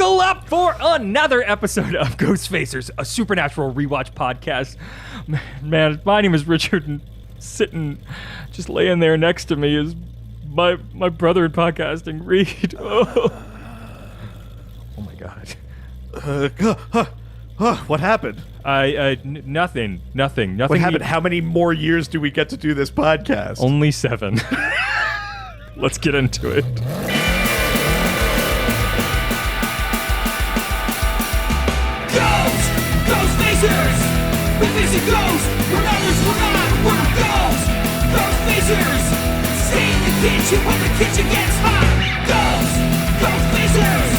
Buckle up for another episode of Ghostfacers, a supernatural rewatch podcast. Man, my name is Richard, and sitting, just laying there next to me is my brother in podcasting, Reed. Oh my God. What happened? Nothing. What happened? How many more years do we get to do this podcast? Only 7. Let's get into it. Ghostfacers! We visit ghosts, we're others, we're not, we're ghosts! Ghostfacers! Stay in the kitchen when the kitchen gets hot! Ghosts! Ghostfacers!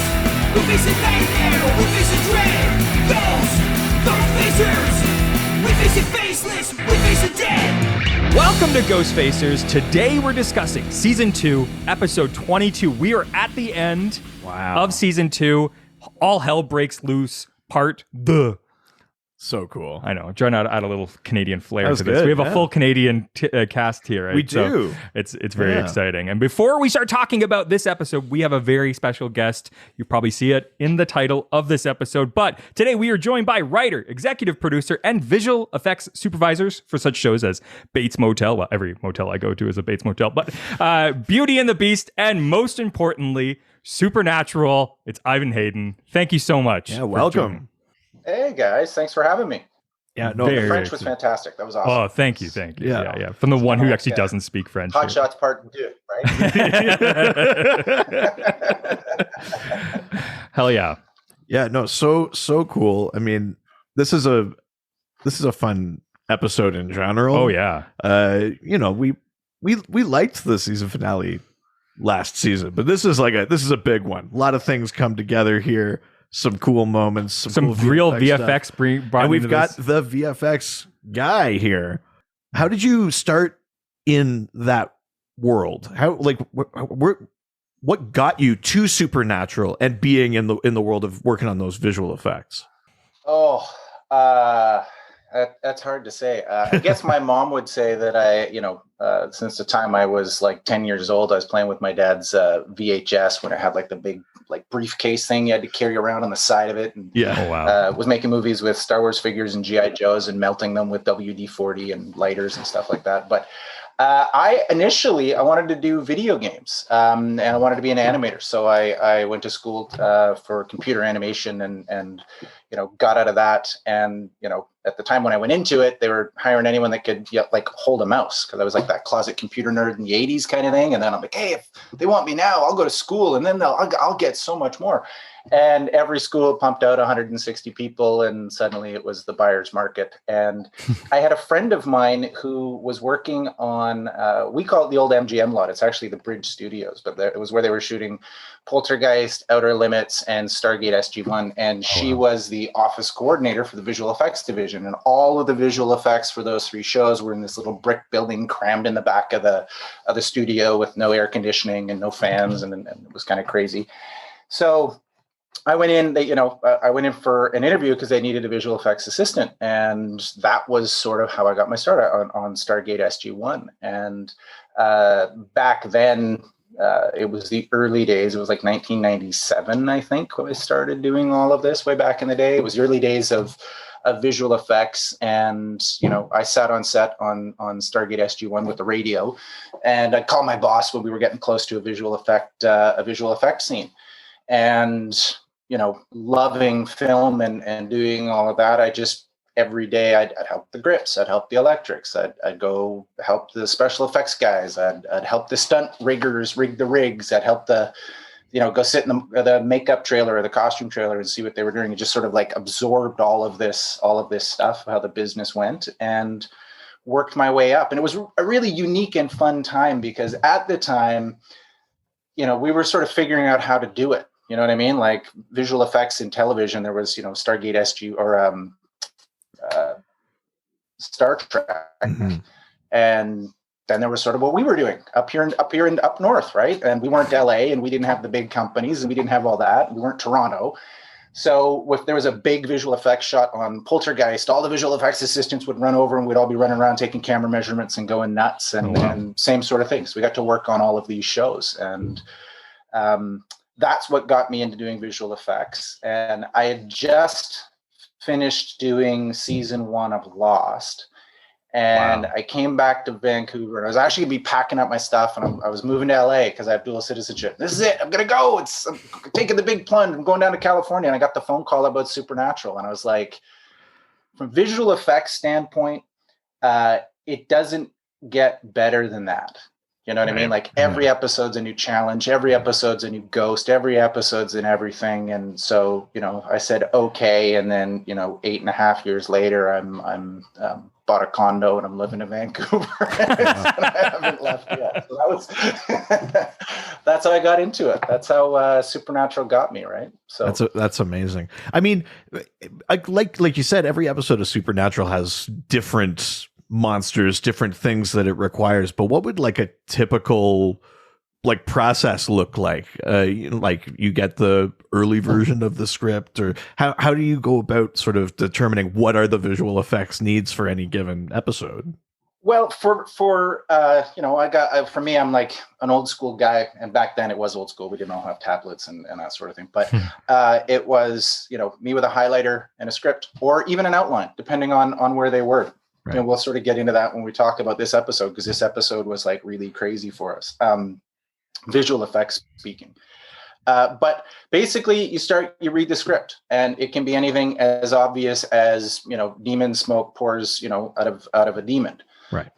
We visit nightmare, we visit dread! Ghosts! Ghostfacers! We visit faceless, we visit dead! Welcome to Ghostfacers. Today we're discussing Season 2, Episode 22. We are at the end of Season 2. All hell breaks loose. Part the. So cool. I know. Trying to add a little Canadian flair to this. Good, We have a full Canadian cast here, right? We do. So it's very exciting. And before we start talking about this episode, we have a very special guest. You probably see it in the title of this episode. But today we are joined by writer, executive producer, and visual effects supervisors for such shows as Bates Motel. Well, every motel I go to is a Bates Motel. But Beauty and the Beast, and most importantly, Supernatural. It's Ivan Hayden. Thank you so much. Yeah, welcome. Hey guys, thanks for having me. Yeah, no, The French was fantastic. That was awesome. Oh, thank you. Yeah. From the one who actually doesn't speak French. Hot Shots Part 2, right? Hell yeah. Yeah, no, so cool. I mean, this is a fun episode in general. Oh yeah. We liked the season finale last season, but this is a big one. A lot of things come together here. Some cool moments, some cool real VFX and we've got the VFX guy here. How did you start in that world? How what got you to Supernatural and being in the world of working on those visual effects? That's hard to say. I guess my mom would say that since the time I was like 10 years old, I was playing with my dad's VHS when it had like the big like briefcase thing you had to carry around on the side of it. And, was making movies with Star Wars figures and G.I. Joes and melting them with WD-40 and lighters and stuff like that. But I wanted to do video games and I wanted to be an animator. So I went to school for computer animation and got out of that. And, at the time when I went into it, they were hiring anyone that could hold a mouse, because I was like that closet computer nerd in the 80s kind of thing. And then I'm like, hey, if they want me now, I'll go to school and then I'll get so much more. And every school pumped out 160 people, and suddenly it was the buyer's market. And I had a friend of mine who was working on, we call it the old MGM lot. It's actually the Bridge Studios, but it was where they were shooting Poltergeist, Outer Limits, and Stargate SG-1. And she was the office coordinator for the visual effects division. And all of the visual effects for those 3 shows were in this little brick building crammed in the back of the studio with no air conditioning and no fans. And it was kind of crazy. So I went in, I went in for an interview because they needed a visual effects assistant. And that was sort of how I got my start on Stargate SG-1. And back then, it was the early days. It was like 1997, I think, when I started doing all of this way back in the day. It was the early days of visual effects. And, I sat on set on Stargate SG-1 with the radio. And I'd call my boss when we were getting close to a visual effect scene. And loving film and doing all of that, I just, every day I'd help the grips, I'd help the electrics, I'd go help the special effects guys, I'd help the stunt riggers rig the rigs, I'd help the, go sit in the makeup trailer or the costume trailer and see what they were doing, and just sort of like absorbed all of this stuff, how the business went, and worked my way up. And it was a really unique and fun time, because at the time, we were sort of figuring out how to do it. You know what I mean? Like visual effects in television, there was, Stargate SG or Star Trek. Mm-hmm. And then there was sort of what we were doing up north, right? And we weren't LA, and we didn't have the big companies, and we didn't have all that. We weren't Toronto. So if there was a big visual effects shot on Poltergeist, all the visual effects assistants would run over, and we'd all be running around taking camera measurements and going nuts, and same sort of things. We got to work on all of these shows. And that's what got me into doing visual effects. And I had just finished doing season 1 of Lost. And I came back to Vancouver, and I was actually gonna be packing up my stuff, and I was moving to LA because I have dual citizenship. This is it. I'm gonna go. I'm taking the big plunge. I'm going down to California, and I got the phone call about Supernatural, and I was like, from visual effects standpoint, it doesn't get better than that. You know what I mean? Like every episode's a new challenge, every episode's a new ghost, every episode's in everything. And so, I said, okay. And then, 8.5 years later, I'm bought a condo and I'm living in Vancouver. And I haven't left yet. So that's how I got into it. That's how Supernatural got me. Right. So that's amazing. I mean, like you said, every episode of Supernatural has different monsters, different things that it requires, but what would like a typical process look like? Like you get the early version of the script, or how do you go about sort of determining what are the visual effects needs for any given episode? Well, for for me, I'm like an old school guy, and back then it was old school. We didn't all have tablets and that sort of thing, but it was me with a highlighter and a script, or even an outline, depending on where they were. Right. And we'll sort of get into that when we talk about this episode, because this episode was like really crazy for us, visual effects speaking. But basically, you read the script, and it can be anything as obvious as demon smoke pours out of a demon, right?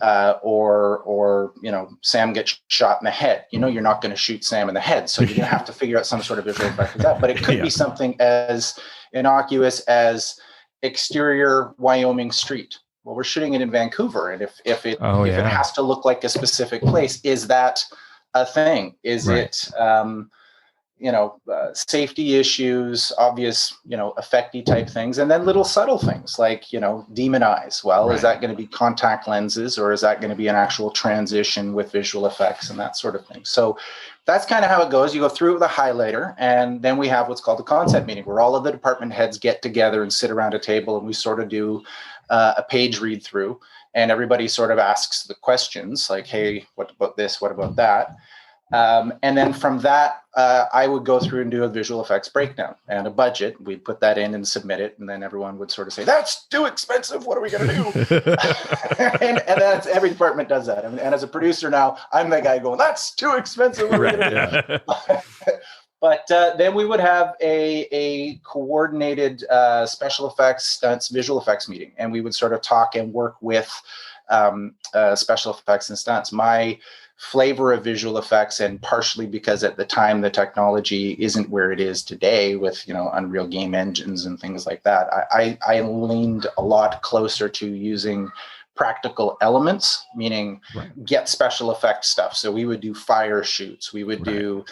Or Sam gets shot in the head. You're not going to shoot Sam in the head, so you're going to have to figure out some sort of visual effect for that. But it could be something as innocuous as exterior Wyoming street. Well, we're shooting it in Vancouver, and if it has to look like a specific place, is that a thing? Is it safety issues, obvious effecty type things, and then little subtle things like demon eyes. Well, is that going to be contact lenses, or is that going to be an actual transition with visual effects and that sort of thing? So that's kind of how it goes. You go through with a highlighter, and then we have what's called the concept meeting, where all of the department heads get together and sit around a table, and we sort of do a page read through, and everybody sort of asks the questions like, hey, what about this? What about that? And then from that, I would go through and do a visual effects breakdown and a budget. We'd put that in and submit it. And then everyone would sort of say, that's too expensive. What are we going to do? and that's, every department does that. And as a producer now, I'm the guy going, that's too expensive. What are we going to do? But then we would have a coordinated special effects, stunts, visual effects meeting. And we would sort of talk and work with special effects and stunts. My flavor of visual effects, and partially because at the time the technology isn't where it is today with Unreal game engines and things like that, I leaned a lot closer to using practical elements, meaning get special effect stuff. So we would do fire shoots, we would do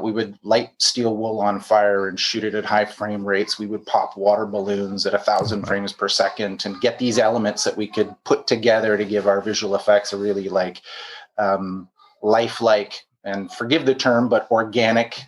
we would light steel wool on fire and shoot it at high frame rates. We would pop water balloons at 1,000 frames per second and get these elements that we could put together to give our visual effects a really lifelike, and forgive the term, but organic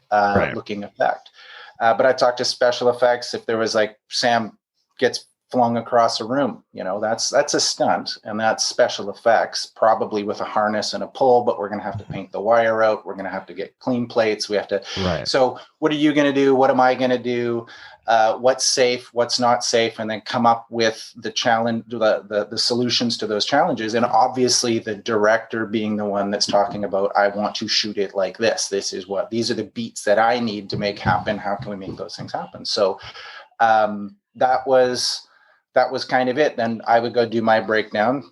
looking effect. But I talked to special effects. If there was Sam gets flung across a room, that's a stunt, and that's special effects, probably with a harness and a pole, but we're going to have to paint the wire out. We're going to have to get clean plates. We have to. So what are you going to do? What am I going to do? What's safe, what's not safe, and then come up with the challenge, the solutions to those challenges. And obviously the director being the one that's talking about, I want to shoot it like this. These are the beats that I need to make happen. How can we make those things happen? So that was kind of it. Then I would go do my breakdown.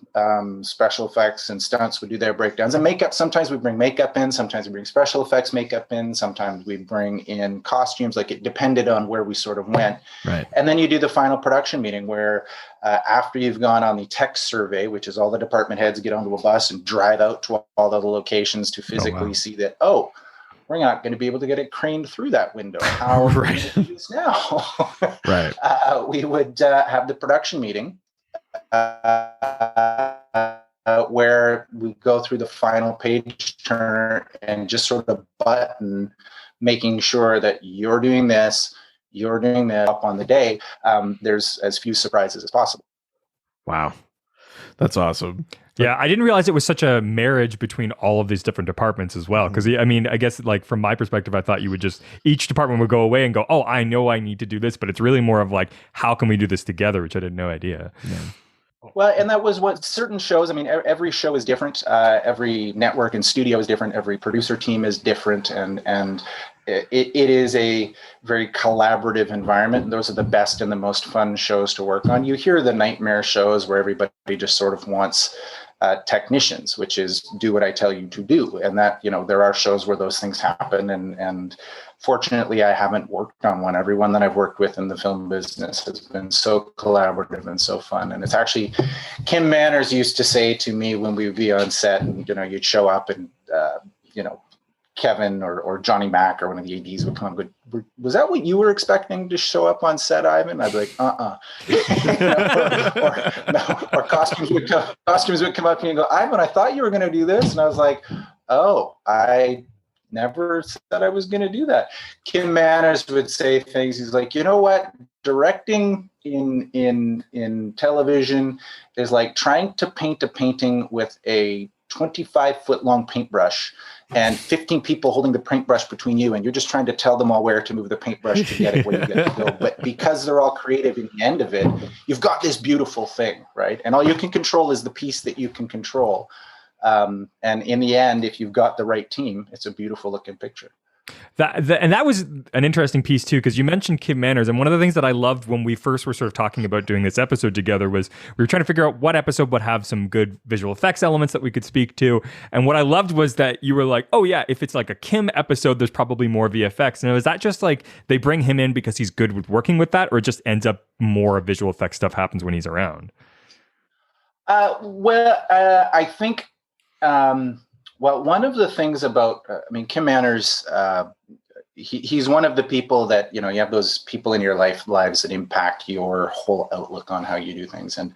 Special effects and stunts would do their breakdowns. And makeup, sometimes we bring makeup in, sometimes we bring special effects makeup in, sometimes we bring in costumes. It depended on where we sort of went. Right. And then you do the final production meeting where after you've gone on the tech survey, which is all the department heads get onto a bus and drive out to all the locations to physically see that, we're not going to be able to get it craned through that window. How are we going to do this now? We would have the production meeting where we go through the final page turn and just sort of button, making sure that you're doing this up on the day. There's as few surprises as possible. Wow. That's awesome. Yeah, I didn't realize it was such a marriage between all of these different departments as well. Because I mean, I guess like from my perspective, I thought you would just each department would go away and go, "Oh, I know I need to do this," but it's really more of like, how can we do this together? Which I had no idea. Well, and that was what certain shows. I mean, every show is different. Every network and studio is different. Every producer team is different, and it is a very collaborative environment. And those are the best and the most fun shows to work on. You hear the nightmare shows where everybody just sort of wants technicians, which is do what I tell you to do. And that, there are shows where those things happen. And fortunately, I haven't worked on one. Everyone that I've worked with in the film business has been so collaborative and so fun. And it's actually, Kim Manners used to say to me when we would be on set and, you'd show up and, Kevin or Johnny Mack or one of the ADs would come and go, was that what you were expecting to show up on set, Ivan? I'd be like, or costumes would come up to me and go, Ivan, I thought you were going to do this. And I was like, oh, I never said I was going to do that. Kim Manners would say things. He's like, you know what? Directing in television is like trying to paint a painting with a 25-foot long paintbrush and 15 people holding the paintbrush between you, and you're just trying to tell them all where to move the paintbrush to get it where you get to go. But because they're all creative in the end of it, you've got this beautiful thing, right? And all you can control is the piece that you can control. And in the end, if you've got the right team, it's a beautiful looking picture. And that was an interesting piece too, because you mentioned Kim Manners, and one of the things that I loved when we first were sort of talking about doing this episode together was we were trying to figure out what episode would have some good visual effects elements that we could speak to. And what I loved was that you were like, oh yeah, if it's like a Kim episode, there's probably more VFX. And is that just like they bring him in because he's good with working with that, or it just ends up more visual effects stuff happens when he's around? I think one of the things about, Kim Manners, he's one of the people that, you have those people in your lives that impact your whole outlook on how you do things. And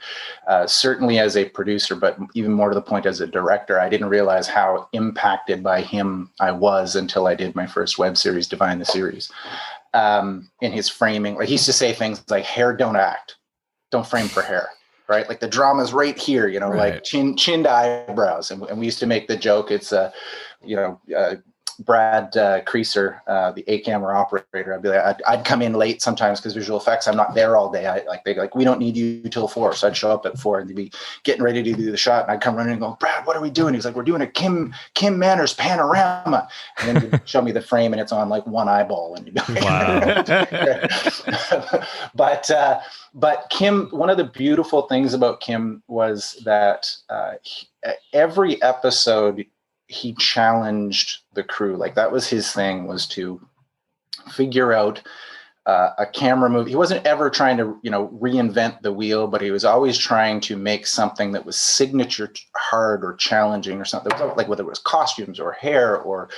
certainly as a producer, but even more to the point as a director, I didn't realize how impacted by him I was until I did my first web series, Divine the Series. In his framing, like he used to say things like, hair don't act, don't frame for hair. Right, like the drama's right here, right. Like chin to eyebrows, and we used to make the joke. It's Brad Creaser, the A-camera operator. I'd be like, I'd come in late sometimes because visual effects. I'm not there all day. We don't need you till 4, so I'd show up at 4 and they'd be getting ready to do the shot, and I'd come running and go, Brad, what are we doing? He's like, we're doing a Kim Manners panorama, and then he'd show me the frame, and it's on like one eyeball, and wow. But Kim, one of the beautiful things about Kim was that every episode he challenged the crew. Like that was his thing, was to figure out a camera move. He wasn't ever trying to, reinvent the wheel, but he was always trying to make something that was signature hard or challenging or something, like whether it was costumes or hair or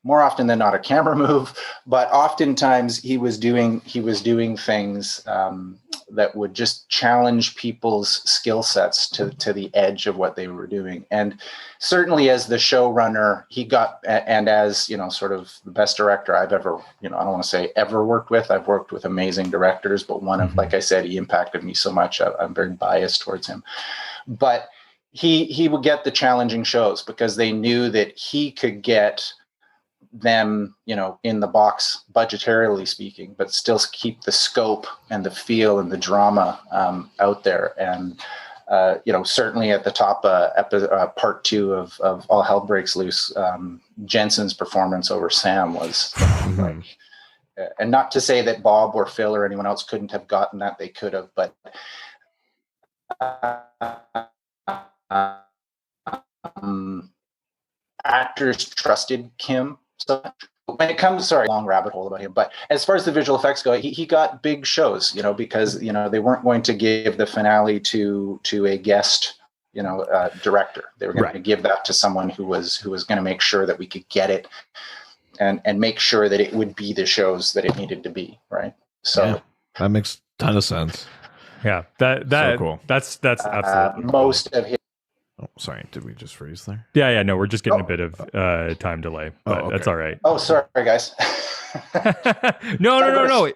more often than not a camera move. But oftentimes he was doing things that would just challenge people's skill sets to the edge of what they were doing. And certainly as the showrunner, he got, and as, sort of the best director I've ever, I don't want to say ever worked with. I've worked with amazing directors, but one of, like I said, he impacted me so much. I'm very biased towards him. But he would get the challenging shows because they knew that he could get them, in the box, budgetarily speaking, but still keep the scope and the feel and the drama out there. And certainly at the top, part 2 of All Hell Breaks Loose, Jensen's performance over Sam was like, and not to say that Bob or Phil or anyone else couldn't have gotten that, they could have, but actors trusted Kim. So when it comes, long rabbit hole about him, but as far as the visual effects go, he got big shows, because, they weren't going to give the finale to a guest, director. They were going to give that to someone who was going to make sure that we could get it and make sure that it would be the shows that it needed to be. Right. So yeah, that makes a ton of sense. Yeah. That so cool. That's absolutely most of his. Oh, sorry. Did we just freeze there? Yeah. No, we're just getting a bit of time delay, but okay. That's all right. Oh, sorry, guys. No.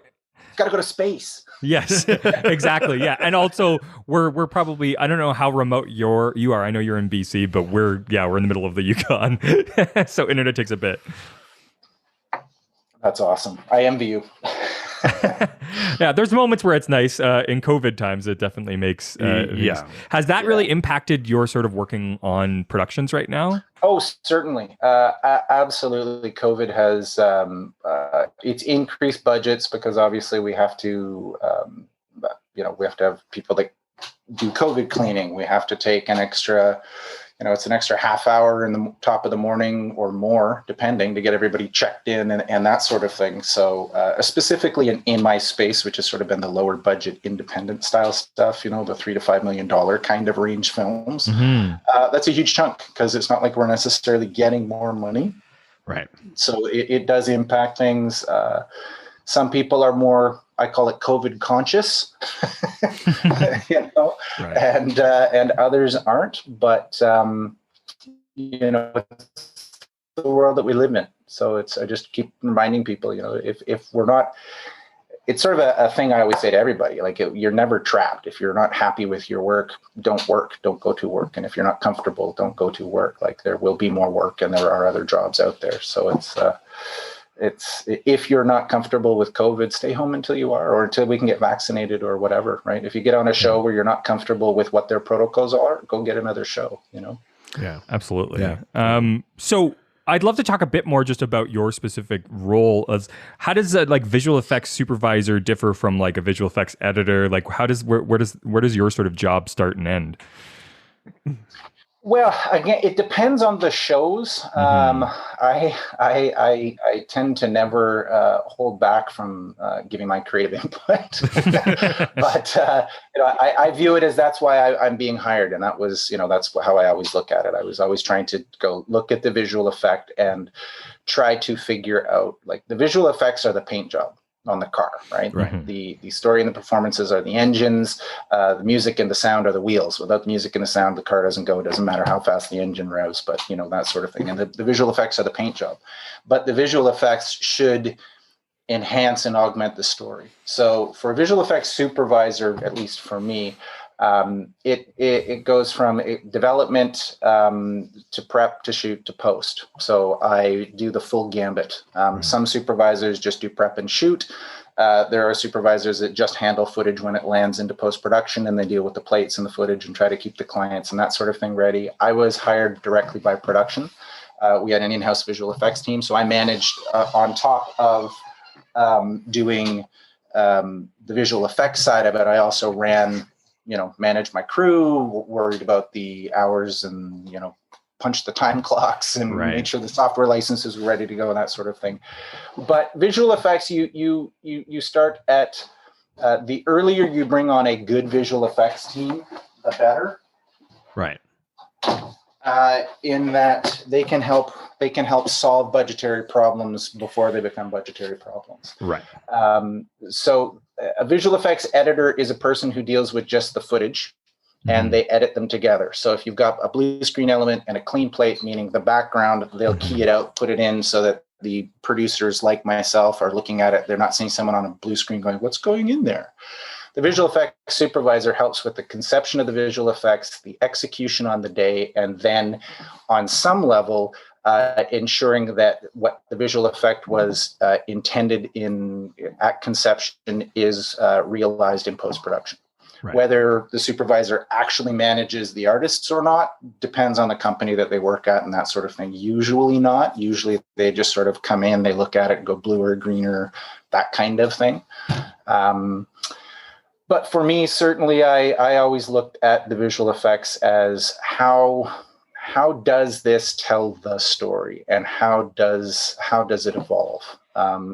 Got to go to space. Yes, exactly. Yeah. And also we're probably, I don't know how remote you are. I know you're in BC, but we're in the middle of the Yukon. So internet takes a bit. That's awesome. I envy you. Yeah, there's moments where it's nice. In COVID times, it definitely makes. Has that really impacted your sort of working on productions right now? Oh, certainly. Absolutely. COVID has it's increased budgets because obviously we have to, we have to have people that do COVID cleaning. We have to take an extra. It's an extra half hour in the top of the morning or more, depending, to get everybody checked in and that sort of thing. So specifically in my space, which has sort of been the lower budget independent style stuff, the $3 to $5 million kind of range films, that's a huge chunk because it's not like we're necessarily getting more money. Right. So it does impact things. Some people are more, I call it COVID conscious, Right. and others aren't. But it's the world that we live in. So I just keep reminding people, if we're not, it's sort of a thing I always say to everybody, like you're never trapped. If you're not happy with your work, don't go to work. And if you're not comfortable, don't go to work. Like there will be more work and there are other jobs out there. So it's if you're not comfortable with COVID, stay home until you are, or until we can get vaccinated or whatever, right? If you get on a show where you're not comfortable with what their protocols are, go get another show, Yeah, absolutely. Yeah. So I'd love to talk a bit more just about your specific role. As how does a visual effects supervisor differ from a visual effects editor? Like where does your sort of job start and end? Well, again, it depends on the shows. I tend to never hold back from giving my creative input, but I view it as that's why I'm being hired, and that was that's how I always look at it. I was always trying to go look at the visual effect and try to figure out the visual effects are the paint job on the car, right? The story and the performances are the engines, the music and the sound are the wheels. Without the music and the sound, the car doesn't go. It doesn't matter how fast the engine revs, but that sort of thing. And the visual effects are the paint job, but the visual effects should enhance and augment the story. So for a visual effects supervisor, at least for me, it goes from development to prep to shoot to post. So I do the full gambit. Some supervisors just do prep and shoot. There are supervisors that just handle footage when it lands into post-production, and they deal with the plates and the footage and try to keep the clients and that sort of thing ready. I was hired directly by production. We had an in-house visual effects team, so I managed on top of doing the visual effects side of it. I also managed my crew, worried about the hours and, punched the time clocks and made sure the software licenses were ready to go and that sort of thing. But visual effects, you start at the earlier you bring on a good visual effects team, the better. Right. In that they can help solve budgetary problems before they become budgetary problems. Right. So a visual effects editor is a person who deals with just the footage and they edit them together. So if you've got a blue screen element and a clean plate, meaning the background, they'll key it out, put it in so that the producers like myself are looking at it. They're not seeing someone on a blue screen going, what's going in there? The visual effects supervisor helps with the conception of the visual effects, the execution on the day, and then on some level, ensuring that what the visual effect was intended at conception is realized in post-production. Right. Whether the supervisor actually manages the artists or not depends on the company that they work at and that sort of thing. Usually not. Usually they just sort of come in, they look at it and go bluer, greener, that kind of thing. But for me, certainly, I always looked at the visual effects as how does this tell the story and how does it evolve?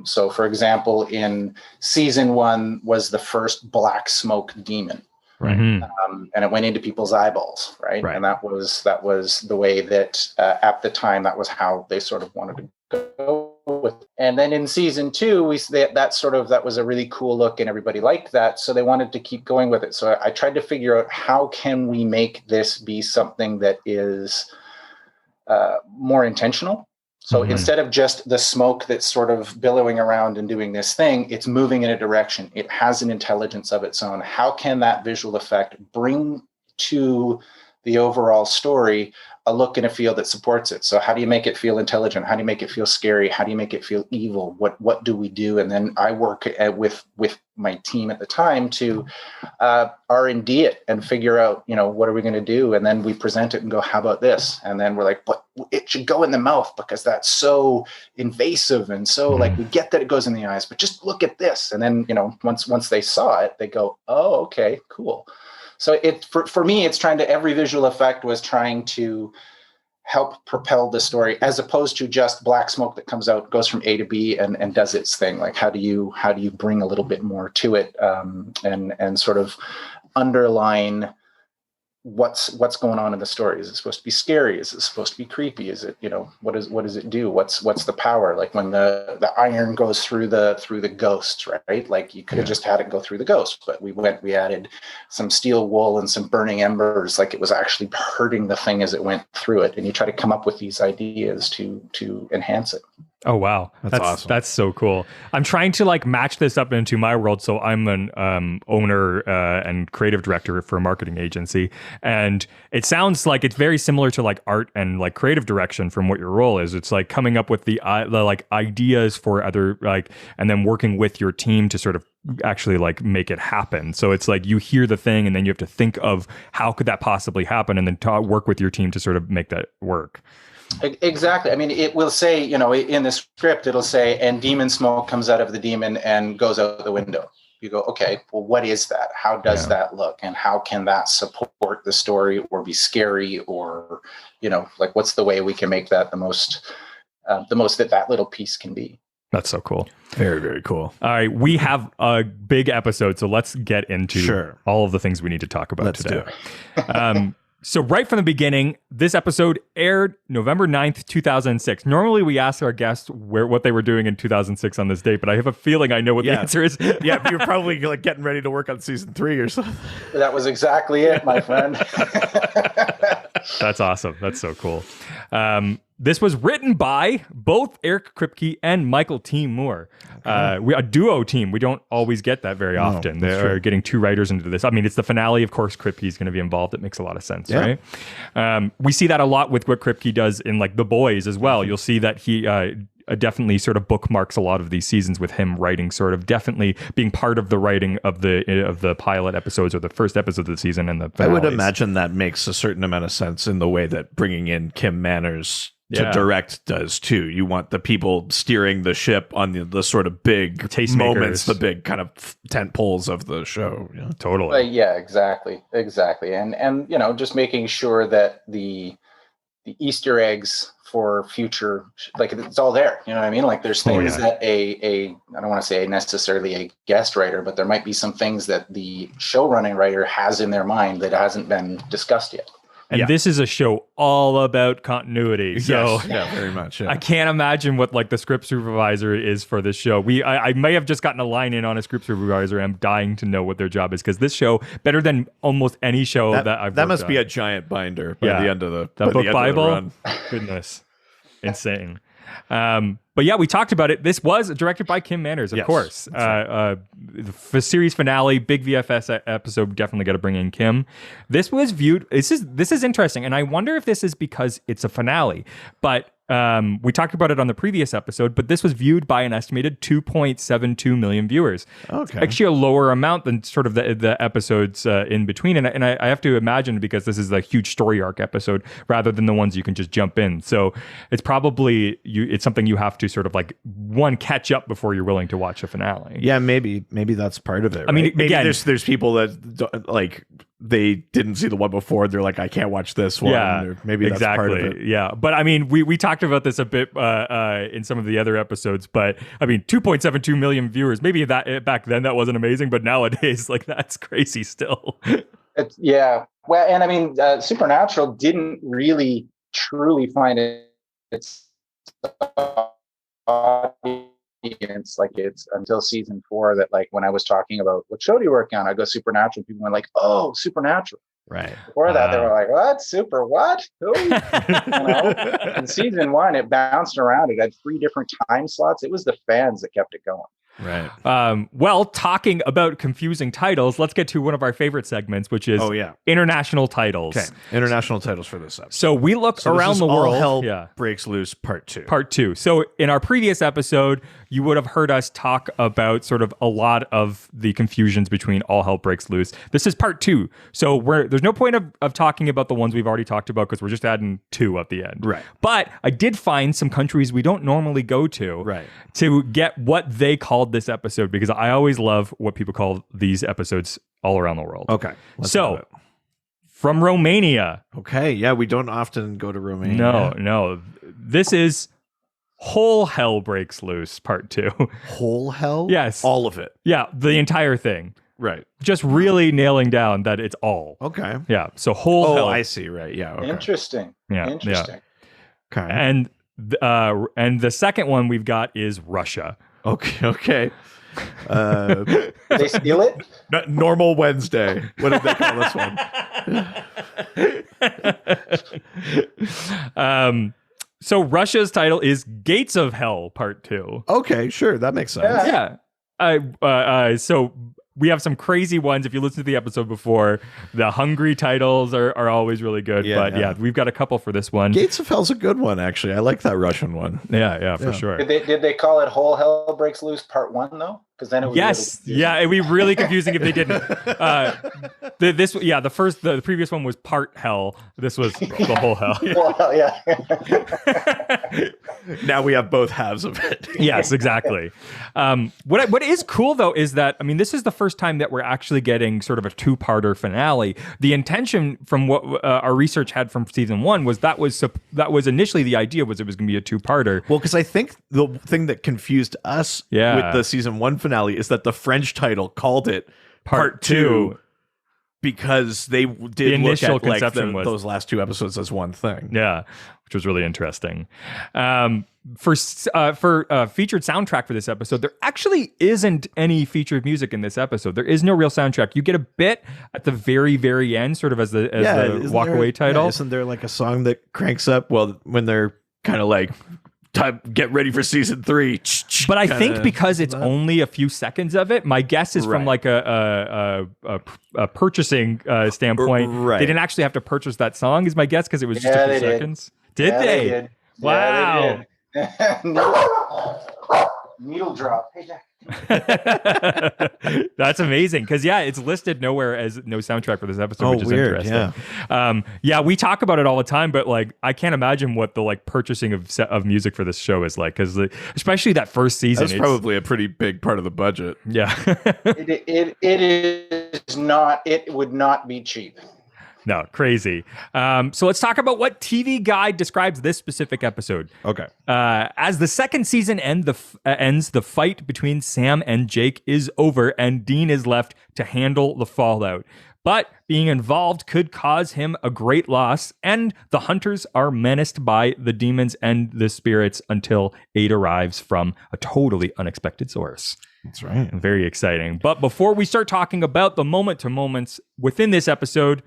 So, for example, in season 1 was the first black smoke demon, right? And it went into people's eyeballs, right? And that was the way that at the time that was how they sort of wanted to go with. And then in season 2, that was a really cool look, and everybody liked that, so they wanted to keep going with it. So I tried to figure out how can we make this be something that is more intentional. So instead of just the smoke that's sort of billowing around and doing this thing, it's moving in a direction. It has an intelligence of its own. How can that visual effect bring to the overall story a look and a feel that supports it? So how do you make it feel intelligent? How do you make it feel scary? How do you make it feel evil? What do we do? And then I work with my team at the time to R&D it and figure out, what are we going to do? And then we present it and go, how about this? And then we're like, but it should go in the mouth because that's so invasive. And so like, we get that it goes in the eyes, but just look at this. And then, once they saw it, they go, oh, okay, cool. So for me, it's every visual effect was trying to help propel the story, as opposed to just black smoke that comes out, goes from A to B and does its thing. Like, how do you bring a little bit more to it, and sort of underline what's going on in the story? Is it supposed to be scary? Is it supposed to be creepy? Is it, what does it do? What's the power? Like when the iron goes through the ghosts, right? Like you could have just had it go through the ghost, but we added some steel wool and some burning embers, like it was actually hurting the thing as it went through it. And you try to come up with these ideas to enhance it. Oh, wow. That's awesome. That's so cool. I'm trying to match this up into my world. So I'm an owner and creative director for a marketing agency. And it sounds like it's very similar to art and creative direction from what your role is. It's coming up with the ideas for other, and then working with your team to sort of actually make it happen. So it's you hear the thing and then you have to think of how could that possibly happen, and then work with your team to sort of make that work. Exactly. I mean, it will say, in the script, it'll say, and demon smoke comes out of the demon and goes out the window. You go, okay, well, what is that? How does that look? And how can that support the story or be scary? Or, what's the way we can make that the most that little piece can be? That's so cool. Very, very cool. All right. We have a big episode, so let's get into all of the things we need to talk about today. So right from the beginning, this episode aired November 9th, 2006. Normally, we ask our guests what they were doing in 2006 on this date, but I have a feeling I know what the answer is. You're probably getting ready to work on season 3 or something. That was exactly it, my friend. That's awesome. That's so cool. This was written by both Eric Kripke and Michael T. Moore. A duo team. We don't always get that very often. They're getting 2 writers into this. I mean, it's the finale. Of course, Kripke is going to be involved. It makes a lot of sense, right? We see that a lot with what Kripke does in The Boys as well. You'll see that he definitely sort of bookmarks a lot of these seasons with him writing, sort of definitely being part of the writing of the pilot episodes or the first episode of the season and the finales. I would imagine that makes a certain amount of sense in the way that bringing in Kim Manners to direct does too. You want the people steering the ship on the sort of big taste moments, the big kind of tent poles of the show. Yeah. Totally. Exactly. And just making sure that the Easter eggs for future, it's all there. You know what I mean? There's things that I don't want to say necessarily a guest writer, but there might be some things that the show running writer has in their mind that hasn't been discussed yet. And this is a show all about continuity. So very much. Yeah. I can't imagine what the script supervisor is for this show. I may have just gotten a line in on a script supervisor. And I'm dying to know what their job is, because this show, better than almost any show that I've that must on. be a giant binder by the end of the book the Bible. Run. Goodness, insane. But we talked about it. This was directed by Kim Manners, of course. The series finale, big VFS episode, definitely got to bring in Kim. This was viewed. This is interesting, and I wonder if this is because it's a finale. But we talked about it on the previous episode, but this was viewed by an estimated 2.72 million viewers. Okay, actually a lower amount than sort of the episodes in between. And I have to imagine, because this is a huge story arc episode rather than the ones you can just jump in. So it's probably it's something you have to sort of catch up before you're willing to watch the finale. Yeah, maybe that's part of it. Right? I mean, maybe again, there's people that they didn't see the one before. They're like, I can't watch this one. Yeah, maybe that's part of it. Yeah, but I mean, we talked about this a bit in some of the other episodes. But I mean, 2.72 million viewers. Maybe that back then that wasn't amazing, but nowadays, that's crazy still. Well, and I mean, Supernatural didn't really truly find its audience it's until season 4 that when I was talking about what show do you work on, I go Supernatural, people went oh, Supernatural. Right. Before that, they were like, what? Super what? Who? In season 1, it bounced around. It had 3 different time slots. It was the fans that kept it going. Right. Well, talking about confusing titles, let's get to one of our favorite segments, which is international titles. Okay. International titles for this episode. So we look around the world. All Hell Breaks Loose Part 2. Part 2. So in our previous episode, you would have heard us talk about sort of a lot of the confusions between All Hell Breaks Loose. This is Part 2. So there's no point of talking about the ones we've already talked about because we're just adding 2 at the end. Right. But I did find some countries we don't normally go to to get what they called this episode, because I always love what people call these episodes all around the world. Okay. So from Romania. Okay. Yeah, we don't often go to Romania. No. This is Whole Hell Breaks Loose Part 2. Whole hell? Yes. All of it. Yeah, the entire thing. Right. Just really nailing down that it's all. Okay. Yeah. So Whole Hell. Oh, I see. Right. Yeah. Okay. Interesting. Yeah. Interesting. Okay. And the second one we've got is Russia. Okay. They steal it? Normal Wednesday. What did they call this one? So Russia's title is Gates of Hell Part 2. Okay, sure. That makes sense. Yeah. So we have some crazy ones. If you listen to the episode before, the Hungry titles are always really good. But we've got a couple for this one. Gates of Hell's a good one, actually. I like that Russian one. Yeah, for sure. Did they call it Whole Hell Breaks Loose Part 1 though? Because then it was it'd be really confusing if they didn't. The previous one was Part Hell. This was the Whole Hell. Well, yeah. Now we have both halves of it. Yes, exactly. What is cool though is that this is the first time that we're actually getting sort of a 2-parter finale. The intention from what our research had from season 1 was that was initially the idea was it was going to be a 2-parter. Well, because I think the thing that confused us with the season 1 finale is that the French title called it Part 2 because they did look at like those last 2 episodes as one thing. Yeah, which was really interesting. For featured soundtrack for this episode, there actually isn't any featured music in this episode. There is no real soundtrack. You get a bit at the very, very end, sort of as the walkaway title. Isn't there like a song that cranks up when they're kind of like time, get ready for season 3. But I think because it's only a few seconds of it, my guess is from like a purchasing standpoint, they didn't actually have to purchase that song. Is my guess because it was just a few seconds. Did they? Did. Wow. Yeah, they did. Needle drop. Hey, Jack. That's amazing because it's listed nowhere as no soundtrack for this episode, which is weird, interesting. We talk about it all the time, but like I can't imagine what the like purchasing of music for this show is like, because especially that first season, that's probably a pretty big part of the budget. Yeah. it is not. It would not be cheap. No, crazy. So let's talk about what TV Guide describes this specific episode. Okay. As the second season ends, the fight between Sam and Jake is over, and Dean is left to handle the fallout. But being involved could cause him a great loss, and the hunters are menaced by the demons and the spirits until aid arrives from a totally unexpected source. That's right. Very exciting. But before we start talking about the moment-to-moments within this episode,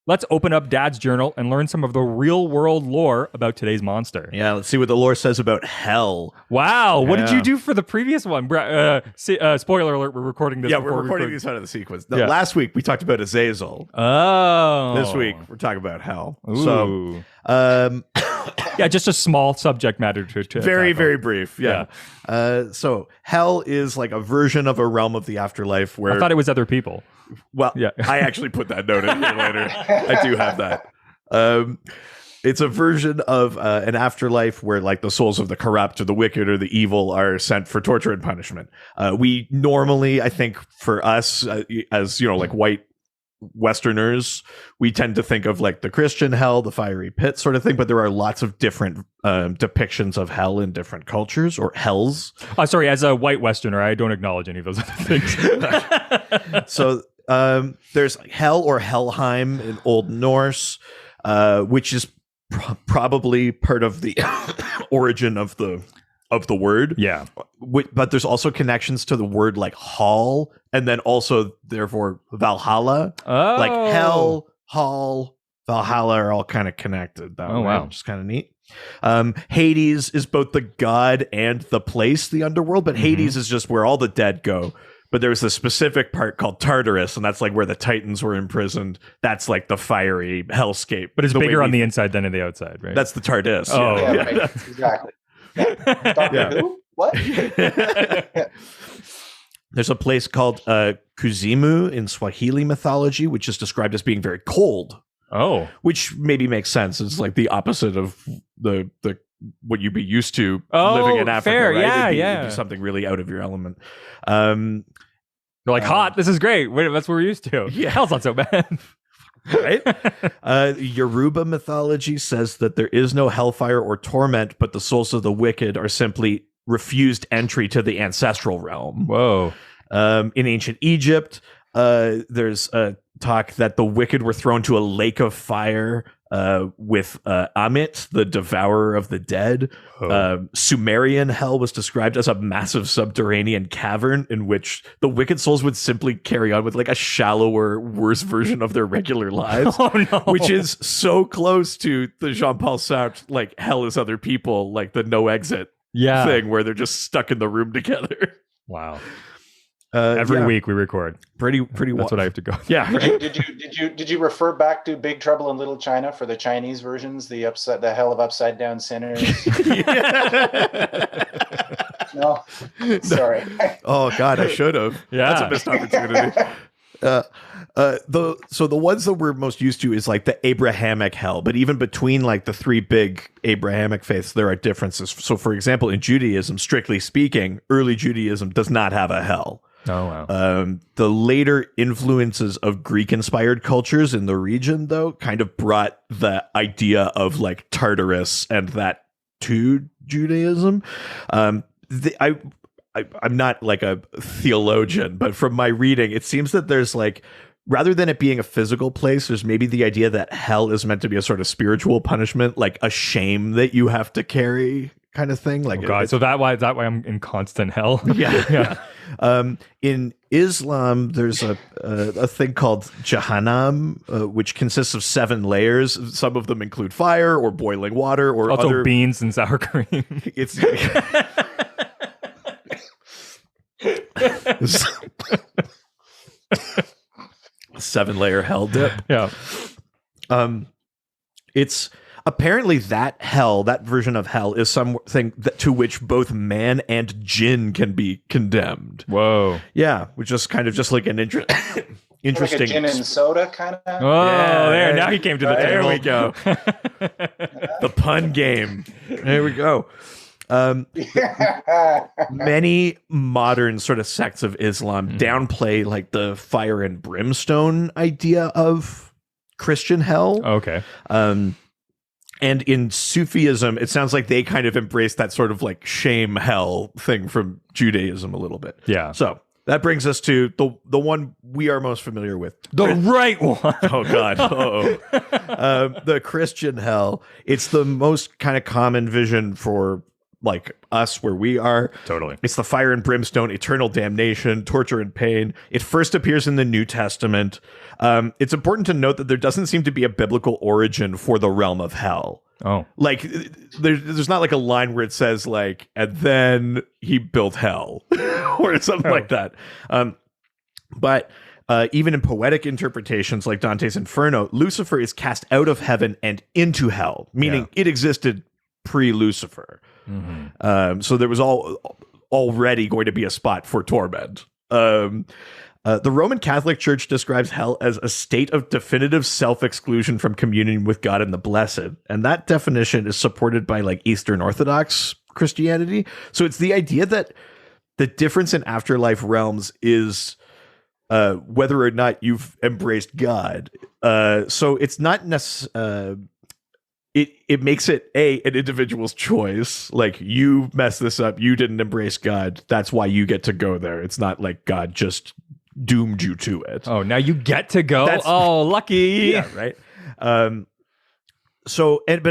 let's open up Dad's journal and learn some of the real-world lore about today's monster. Yeah, let's see what the lore says about hell. Wow, what did you do for the previous one? Spoiler alert, we're recording this. Yeah, we're recording these out of the sequence. Last week, we talked about Azazel. Oh. This week, we're talking about hell. Ooh. So, just a small subject matter to very, tackle. very brief. Yeah. So hell is like a version of a realm of the afterlife where... I thought it was other people. Well, I actually put that note in here later. I do have that. It's a version of an afterlife where like the souls of the corrupt or the wicked or the evil are sent for torture and punishment. We normally, I think for us as, like white Westerners, we tend to think of like the Christian hell, the fiery pit sort of thing, but there are lots of different depictions of hell in different cultures or hells. Sorry, as a white Westerner, I don't acknowledge any of those other things. So there's hell or Helheim in Old Norse, which is probably part of the origin of the word. Yeah. But there's also connections to the word like hall, and then also therefore Valhalla. Oh. Like hell, Hall, Valhalla are all kind of connected. That Oh, way, wow. which is kind of neat. Hades is both the god and the place, the underworld, but Hades is just where all the dead go. But there's a specific part called Tartarus, and that's like where the Titans were imprisoned. That's like the fiery hellscape. But it's The way bigger on we- the inside than on the outside, right? That's the TARDIS. Oh, Yeah, yeah. right. Exactly. Doctor Yeah. Who? What? There's a place called Kuzimu in Swahili mythology, which is described as being very cold, oh. which maybe makes sense. It's like the opposite of the what you'd be used to Oh, living in Africa. fair. Right? Yeah, It'd yeah. be something really out of your element. You're like, hot, this is great. Wait, that's what we're used to. Yeah. Hell's not so bad. Right? Yoruba mythology says that there is no hellfire or torment, but the souls of the wicked are simply refused entry to the ancestral realm. Whoa. In ancient Egypt, there's a talk that the wicked were thrown to a lake of fire with Amit, the devourer of the dead. Oh. Sumerian hell was described as a massive subterranean cavern in which the wicked souls would simply carry on with like a shallower, worse version of their regular lives. Oh, no. Which is so close to the Jean-Paul Sartre, like hell is other people, like the no exit yeah. thing where they're just stuck in the room together. Wow. Every Yeah, week we record. pretty That's what I have to go. Yeah. Did you refer back to Big Trouble in Little China for the Chinese versions, the hell of upside down sinners? No, sorry. Oh God, I should have. Yeah. That's a missed opportunity. So the ones that we're most used to is like the Abrahamic hell, but even between like the three big Abrahamic faiths, there are differences. So, for example, in Judaism, strictly speaking, early Judaism does not have a hell. Oh, wow. The later influences of Greek-inspired cultures in the region, though, kind of brought the idea of like Tartarus and that to Judaism. I'm not like a theologian, but from my reading, it seems that there's like, rather than it being a physical place, there's maybe the idea that hell is meant to be a sort of spiritual punishment, like a shame that you have to carry kind of thing. Like, Oh, God. So is that why I'm in constant hell? yeah. In Islam, there's a thing called Jahannam, which consists of 7 layers. Some of them include fire or boiling water or Also other beans and sour cream. It's 7-layer hell dip. Yeah. It's apparently that hell, that version of hell, is something to which both man and jinn can be condemned. Whoa. Yeah, which is kind of just like an Like interesting. a gin and soda kind of. Oh, Yeah, there. right. Now he came to the There table. we go. The pun game. There we go. Many modern sort of sects of Islam downplay like the fire and brimstone idea of Christian hell. Okay. And in Sufism, it sounds like they kind of embrace that sort of like shame hell thing from Judaism a little bit. Yeah. So that brings us to the one we are most familiar with. The right one. Oh God! The Christian hell. It's the most kind of common vision for like us where we are. Totally. It's the fire and brimstone, eternal damnation, torture and pain. It first appears in the New Testament. It's important to note that there doesn't seem to be a biblical origin for the realm of hell. Oh. Like there's not like a line where it says like, and then he built hell or something like that. But even in poetic interpretations like Dante's Inferno, Lucifer is cast out of heaven and into hell, meaning it existed pre-Lucifer. So there was already going to be a spot for torment. The Roman Catholic Church describes hell as a state of definitive self-exclusion from communion with God and the blessed. And that definition is supported by like Eastern Orthodox Christianity. So it's the idea that the difference in afterlife realms is whether or not you've embraced God. So it's not necessarily... It makes it an individual's choice. Like, you messed this up, you didn't embrace God, that's why you get to go there. It's not like God just doomed you to it. Oh, now you get to go. That's- Oh, lucky. Yeah, right. But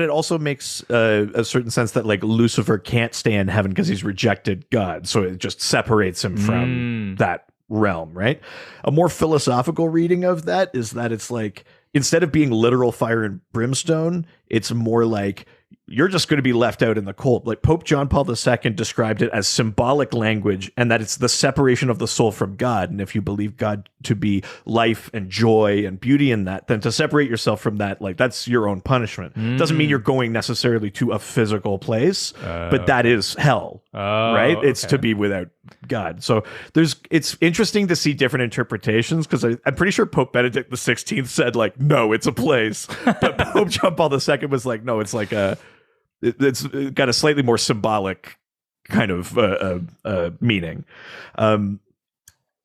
it also makes a certain sense that like Lucifer can't stay in heaven because he's rejected God, so it just separates him from that realm. Right. A more philosophical reading of that is that it's like instead of being literal fire and brimstone, it's more like you're just going to be left out in the cold. Like Pope John Paul II described it as symbolic language, and that it's the separation of the soul from God. And if you believe God to be life and joy and beauty in that, then to separate yourself from that, like that's your own punishment. Doesn't mean you're going necessarily to a physical place, but that is hell, right? It's to be without God. So it's interesting to see different interpretations, because I'm pretty sure Pope Benedict XVI said like, no, it's a place. But Pope John Paul II was like, no, it's like it's got a slightly more symbolic kind of meaning.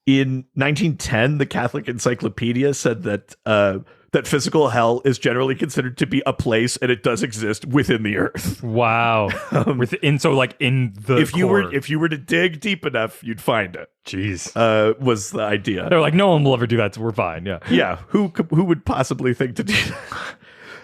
In 1910, the Catholic Encyclopedia said that that physical hell is generally considered to be a place, and it does exist within the earth. Wow. So like in the if you core. if you were to dig deep enough, you'd find it. Jeez. Was the idea. They're like, no one will ever do that, so we're fine. Yeah. Yeah. Who would possibly think to do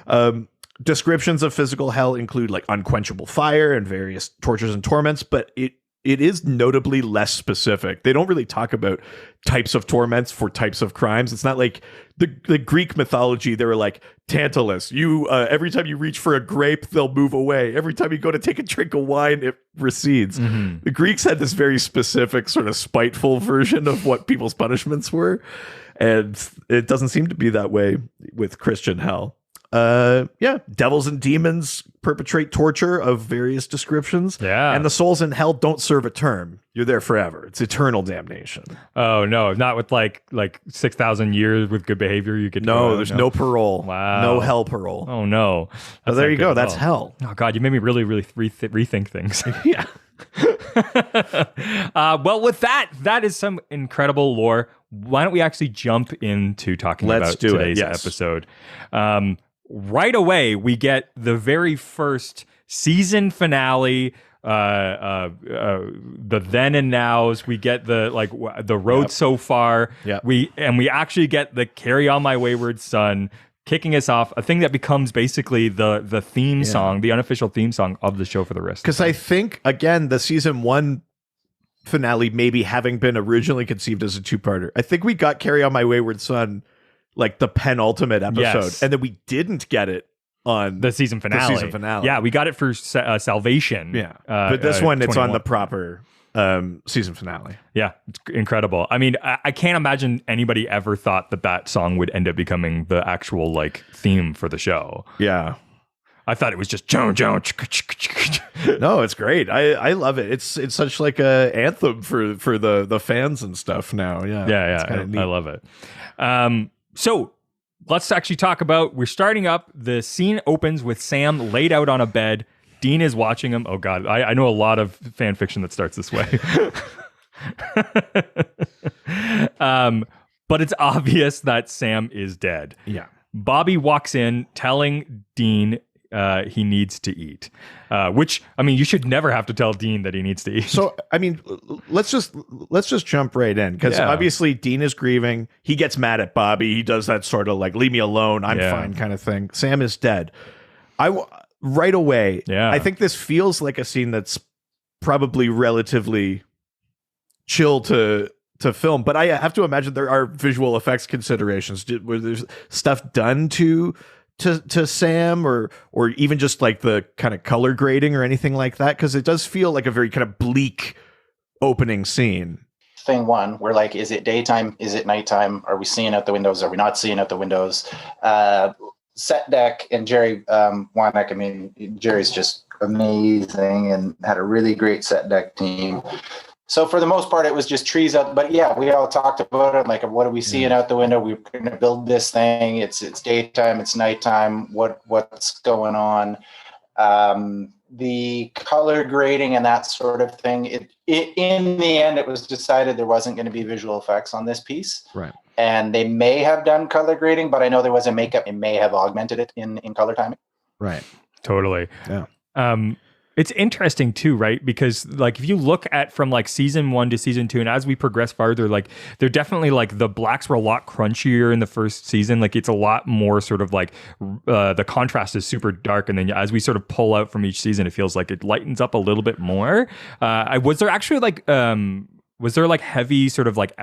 that? Descriptions of physical hell include like unquenchable fire and various tortures and torments, but it is notably less specific. They don't really talk about types of torments for types of crimes. It's not like the Greek mythology. They were like, Tantalus, you every time you reach for a grape, they'll move away. Every time you go to take a drink of wine, it recedes. The Greeks had this very specific sort of spiteful version of what people's punishments were. And it doesn't seem to be that way with Christian hell. Devils and demons perpetrate torture of various descriptions. Yeah. And the souls in hell don't serve a term. You're there forever. It's eternal damnation. Oh no, not with like 6,000 years with good behavior. You could No, there's no parole. Wow. No hell parole. Oh no. Oh, there you go. That's hell. Oh god, you made me really rethink things. Yeah. Well, with that is some incredible lore. Why don't we actually jump into talking about today's episode? Right away, we get the very first season finale, the then and nows. We get the road so far. Yep. We actually get the Carry On My Wayward Son kicking us off, a thing that becomes basically the theme song, the unofficial theme song of the show for the rest. Because I think, again, the season 1 finale maybe having been originally conceived as a two-parter. I think we got Carry On My Wayward Son like the penultimate episode, and then we didn't get it on the season finale. Yeah, we got it for Salvation. Yeah, but this one, it's 21. on the proper season finale. Yeah, it's incredible. I mean, I can't imagine anybody ever thought that song would end up becoming the actual like theme for the show. Yeah. I thought it was just Joan. No, it's great. I love it. It's such like a anthem for the fans and stuff now. Yeah. I love it. So let's actually talk about, we're starting up. The scene opens with Sam laid out on a bed. Dean is watching him. Oh God, I know a lot of fan fiction that starts this way. But it's obvious that Sam is dead. Yeah. Bobby walks in telling Dean he needs to eat, which, I mean, you should never have to tell Dean that he needs to eat. So, I mean, let's just jump right in, because obviously Dean is grieving. He gets mad at Bobby. He does that sort of like, leave me alone, I'm fine kind of thing. Sam is dead. Right away, I think this feels like a scene that's probably relatively chill to film, but I have to imagine there are visual effects considerations. Were there stuff done to Sam, or even just like the kind of color grading or anything like that? Because it does feel like a very kind of bleak opening scene. Thing one, we're like, is it daytime? Is it nighttime? Are we seeing out the windows? Are we not seeing out the windows? Set deck and Jerry Wymack. I mean, Jerry's just amazing and had a really great set deck team. So for the most part, it was just trees out. But yeah, we all talked about it. Like, what are we seeing out the window? We're going to build this thing. It's daytime. It's nighttime. What's going on? The color grading and that sort of thing. It in the end, it was decided there wasn't going to be visual effects on this piece. Right. And they may have done color grading, but I know there was a makeup. It may have augmented it in color timing. Right. Totally. Yeah. It's interesting too, right? Because like if you look at from like season 1 to season 2, and as we progress farther, like they're definitely like the blacks were a lot crunchier in the first season. Like it's a lot more sort of like the contrast is super dark, and then as we sort of pull out from each season, it feels like it lightens up a little bit more. Was there actually like was there like heavy sort of like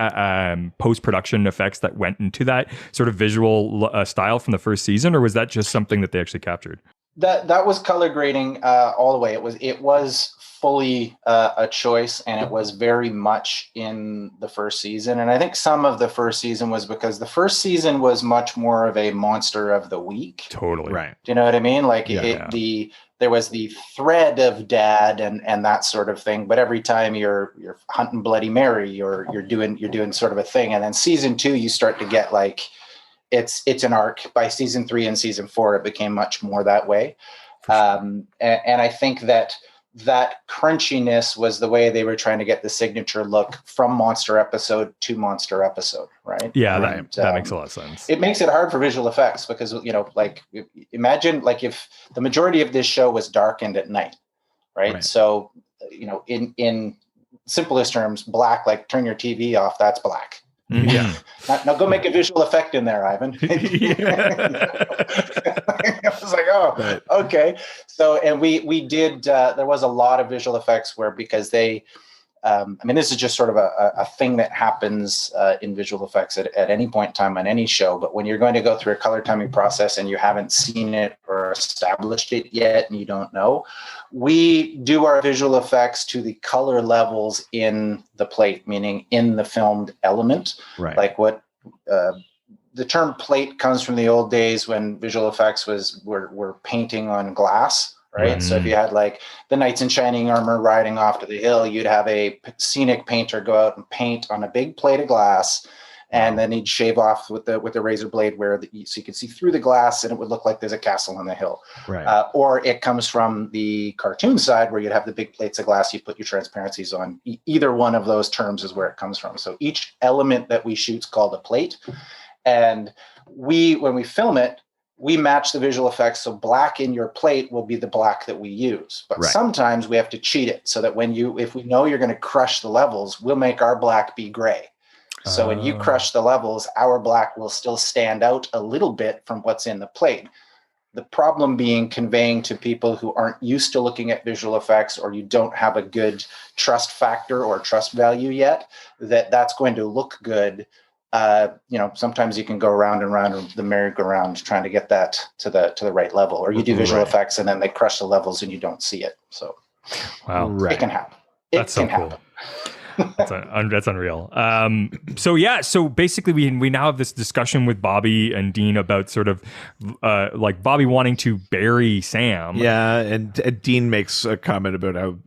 post-production effects that went into that sort of visual style from the first season, or was that just something that they actually captured? That was color grading all the way. It was fully a choice, and it was very much in the first season. And I think some of the first season was because the first season was much more of a monster of the week. Totally. Right. Do you know what I mean? Like there was the thread of dad and that sort of thing. But every time you're hunting Bloody Mary, or you're doing sort of a thing. And then season 2, you start to get like, it's an arc. By season 3 and season 4, it became much more that way. And I think that crunchiness was the way they were trying to get the signature look from monster episode to monster episode, right? Yeah, that makes a lot of sense. It makes it hard for visual effects because, like imagine like if the majority of this show was darkened at night, right? So, in simplest terms, black, like turn your TV off, that's black. Yeah. Now go make a visual effect in there, Ivan. I was like, oh, okay. So, and we did, there was a lot of visual effects where, because they, this is just sort of a thing that happens in visual effects at any point in time on any show. But when you're going to go through a color timing process and you haven't seen it or established it yet and you don't know, we do our visual effects to the color levels in the plate, meaning in the filmed element. Right. Like what the term plate comes from the old days when visual effects were painting on glass. Right. Mm. So if you had like the knights in shining armor riding off to the hill, you'd have a scenic painter go out and paint on a big plate of glass, and then he'd shave off with the razor blade so you could see through the glass, and it would look like there's a castle on the hill. Right. Or it comes from the cartoon side where you'd have the big plates of glass, you put your transparencies on. Either one of those terms is where it comes from. So each element that we shoot is called a plate. And when we film it, we match the visual effects. So black in your plate will be the black that we use. But sometimes we have to cheat it so that if we know you're going to crush the levels, we'll make our black be gray. So when you crush the levels, our black will still stand out a little bit from what's in the plate. The problem being conveying to people who aren't used to looking at visual effects, or you don't have a good trust factor or trust value yet, that's going to look good. Sometimes you can go around and around the merry-go-round trying to get that to the right level, or you do visual effects and then they crush the levels and you don't see it. So, wow, it can happen. That's so cool. That's unreal. So basically we now have this discussion with Bobby and Dean about sort of like Bobby wanting to bury Sam. Yeah, and Dean makes a comment about how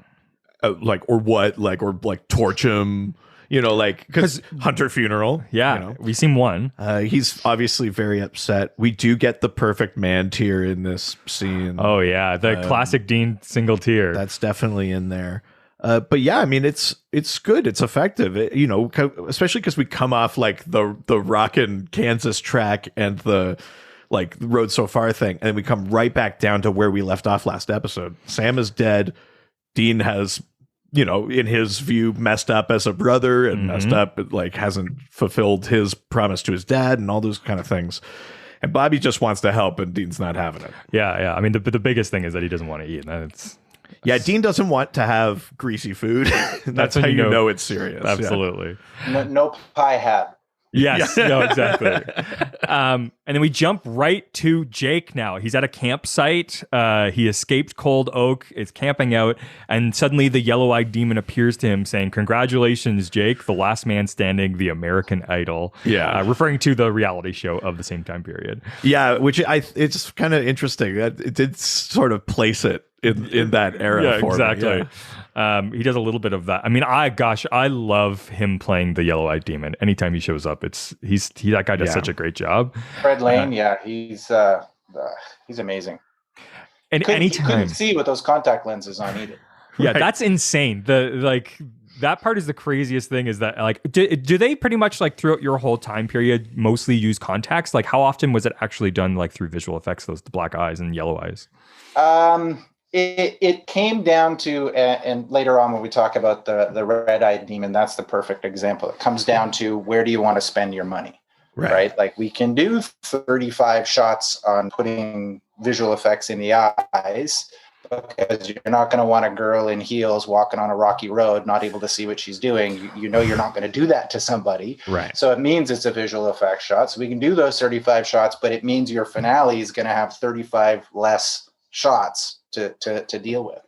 torch him. Because Hunter funeral. Yeah, we've seen one. He's obviously very upset. We do get the perfect man tear in this scene. Oh, yeah. The classic Dean single tear. That's definitely in there. But yeah, it's good. It's effective. Especially because we come off like the rockin' Kansas track and the like road so far thing. And we come right back down to where we left off last episode. Sam is dead. Dean has, in his view, messed up as a brother and messed up, like hasn't fulfilled his promise to his dad and all those kind of things. And Bobby just wants to help, and Dean's not having it. Yeah. I mean, the biggest thing is that he doesn't want to eat. Dean doesn't want to have greasy food. That's how you know it's serious. Absolutely. Yeah. No pie hat. Yes, no, exactly. And then we jump right to Jake now. He's at a campsite. He escaped Cold Oak, is camping out, and suddenly the yellow-eyed demon appears to him saying, "Congratulations, Jake, the last man standing, the American Idol." Yeah. Referring to the reality show of the same time period. Yeah, which it's kind of interesting that it did sort of place it in that era. Yeah, for exactly. Me. He does a little bit of that. I mean, I love him playing the yellow-eyed demon. Anytime he shows up, that guy does such a great job. Fred Lane, he's amazing. And anytime you couldn't see with those contact lenses on either. Yeah, that's insane. That part is the craziest thing. Is that like do they pretty much like throughout your whole time period mostly use contacts? Like how often was it actually done like through visual effects? Those black eyes and yellow eyes. It came down to, and later on when we talk about the red-eyed demon, that's the perfect example. It comes down to where do you want to spend your money, right? Like we can do 35 shots on putting visual effects in the eyes, because you're not going to want a girl in heels walking on a rocky road, not able to see what she's doing. You know you're not going to do that to somebody. Right. So it means it's a visual effects shot. So we can do those 35 shots, but it means your finale is going to have 35 less shots to deal with.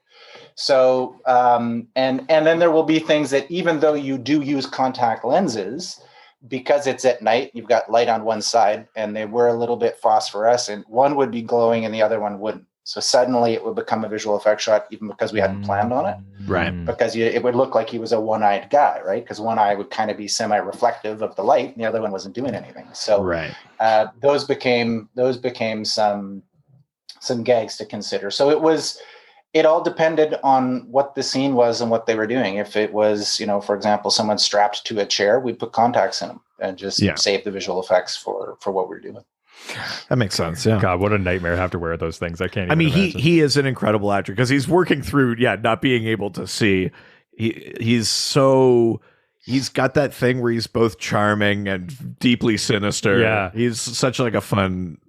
So, and then there will be things that, even though you do use contact lenses, because it's at night, you've got light on one side and they were a little bit phosphorescent. One would be glowing and the other one wouldn't. So suddenly it would become a visual effect shot, even because we hadn't planned on it. Right. Because it would look like he was a one-eyed guy, right? Because one eye would kind of be semi-reflective of the light and the other one wasn't doing anything. So Right. Those became some gags to consider. So it all depended on what the scene was and what they were doing. If it was, for example, someone strapped to a chair, we'd put contacts in them and just save the visual effects for what we're doing. That makes sense. Yeah. God, what a nightmare to have to wear those things. I can't even I mean, imagine. he is an incredible actor because he's working through, not being able to see. He's got that thing where he's both charming and deeply sinister. Yeah. He's such like a fun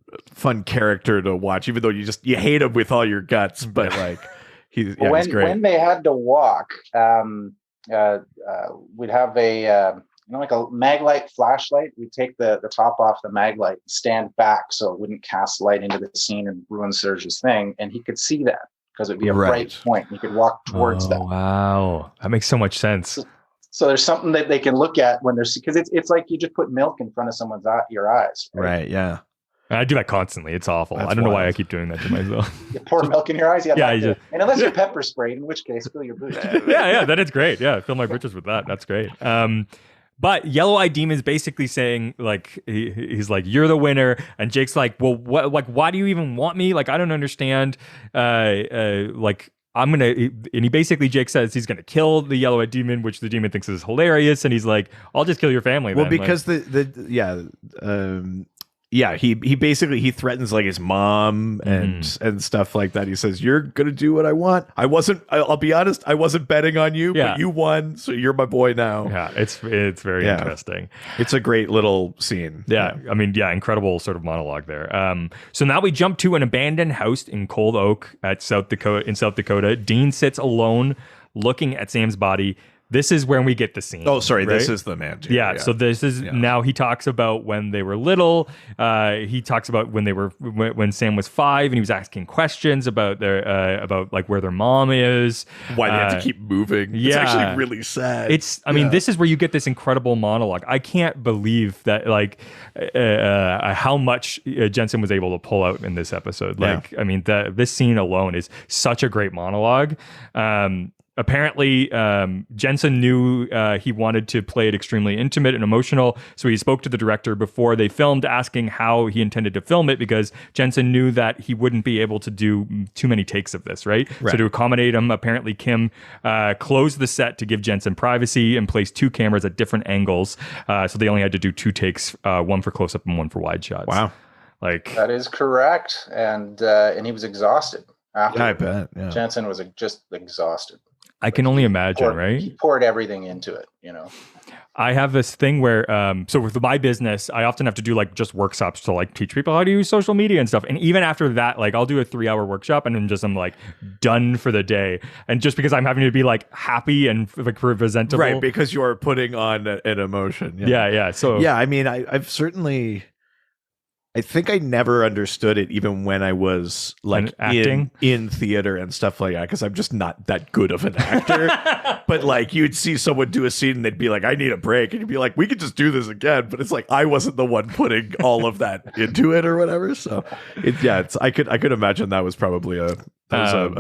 character to watch, even though you hate him with all your guts, but like he's great. When they had to walk, we'd have a like a maglite flashlight. We'd take the top off the maglite and stand back so it wouldn't cast light into the scene and ruin Serge's thing, and he could see that because it'd be a bright point. He could walk towards that. Wow, that makes so much sense. So there's something that they can look at when there's, because it's like you just put milk in front of your eyes. Right. Yeah. I do that constantly. It's awful. That's I don't know why wild. I keep doing that to myself. You pour milk in your eyes. Yeah, and unless you're pepper sprayed, in which case fill your boots. yeah, that is great. Yeah, fill my britches with that. That's great. But Yellow Eye Demon's basically saying, like, he's like, you're the winner, and Jake's like, well, what? Like, why do you even want me? Like, I don't understand. Like, I'm gonna, and he basically, Jake says he's gonna kill the Yellow Eye Demon, which the demon thinks is hilarious, and he's like, I'll just kill your family. Well, then. because he basically he threatens like his mom and stuff like that. He says, "You're gonna do what I want. I'll be honest. I wasn't betting on you, but you won, so you're my boy now." Yeah, it's very interesting. It's a great little scene. Yeah, I mean, incredible sort of monologue there. So now we jump to an abandoned house in Cold Oak in South Dakota. Dean sits alone, looking at Sam's body. This is when we get the scene. Oh, sorry. Right? This is the man. Yeah. So this is now he talks about when they were little. He talks about when Sam was 5 and he was asking questions about about like where their mom is. Why they have to keep moving. It's actually really sad. I mean, this is where you get this incredible monologue. I can't believe that how much Jensen was able to pull out in this episode. Like, I mean, this scene alone is such a great monologue. Apparently, Jensen knew he wanted to play it extremely intimate and emotional, so he spoke to the director before they filmed, asking how he intended to film it, because Jensen knew that he wouldn't be able to do too many takes of this, right? So to accommodate him, apparently Kim closed the set to give Jensen privacy and placed 2 cameras at different angles, so they only had to do 2 takes, one for close-up and one for wide shots. Wow. Like, that is correct, and he was exhausted after. I bet. Yeah. Jensen was just exhausted. I can only imagine, right? He poured everything into it, I have this thing where, so with my business, I often have to do like just workshops to like teach people how to use social media and stuff. And even after that, like I'll do a 3-hour workshop and then I'm like done for the day. And just because I'm having to be like happy and like presentable. Right, because you're putting on an emotion. Yeah. So I mean, I've certainly... I think I never understood it even when I was like acting in theater and stuff like that, because I'm just not that good of an actor. But like you'd see someone do a scene and they'd be like, I need a break. And you'd be like, we could just do this again. But it's like I wasn't the one putting all of that into it or whatever. So I could imagine that was probably a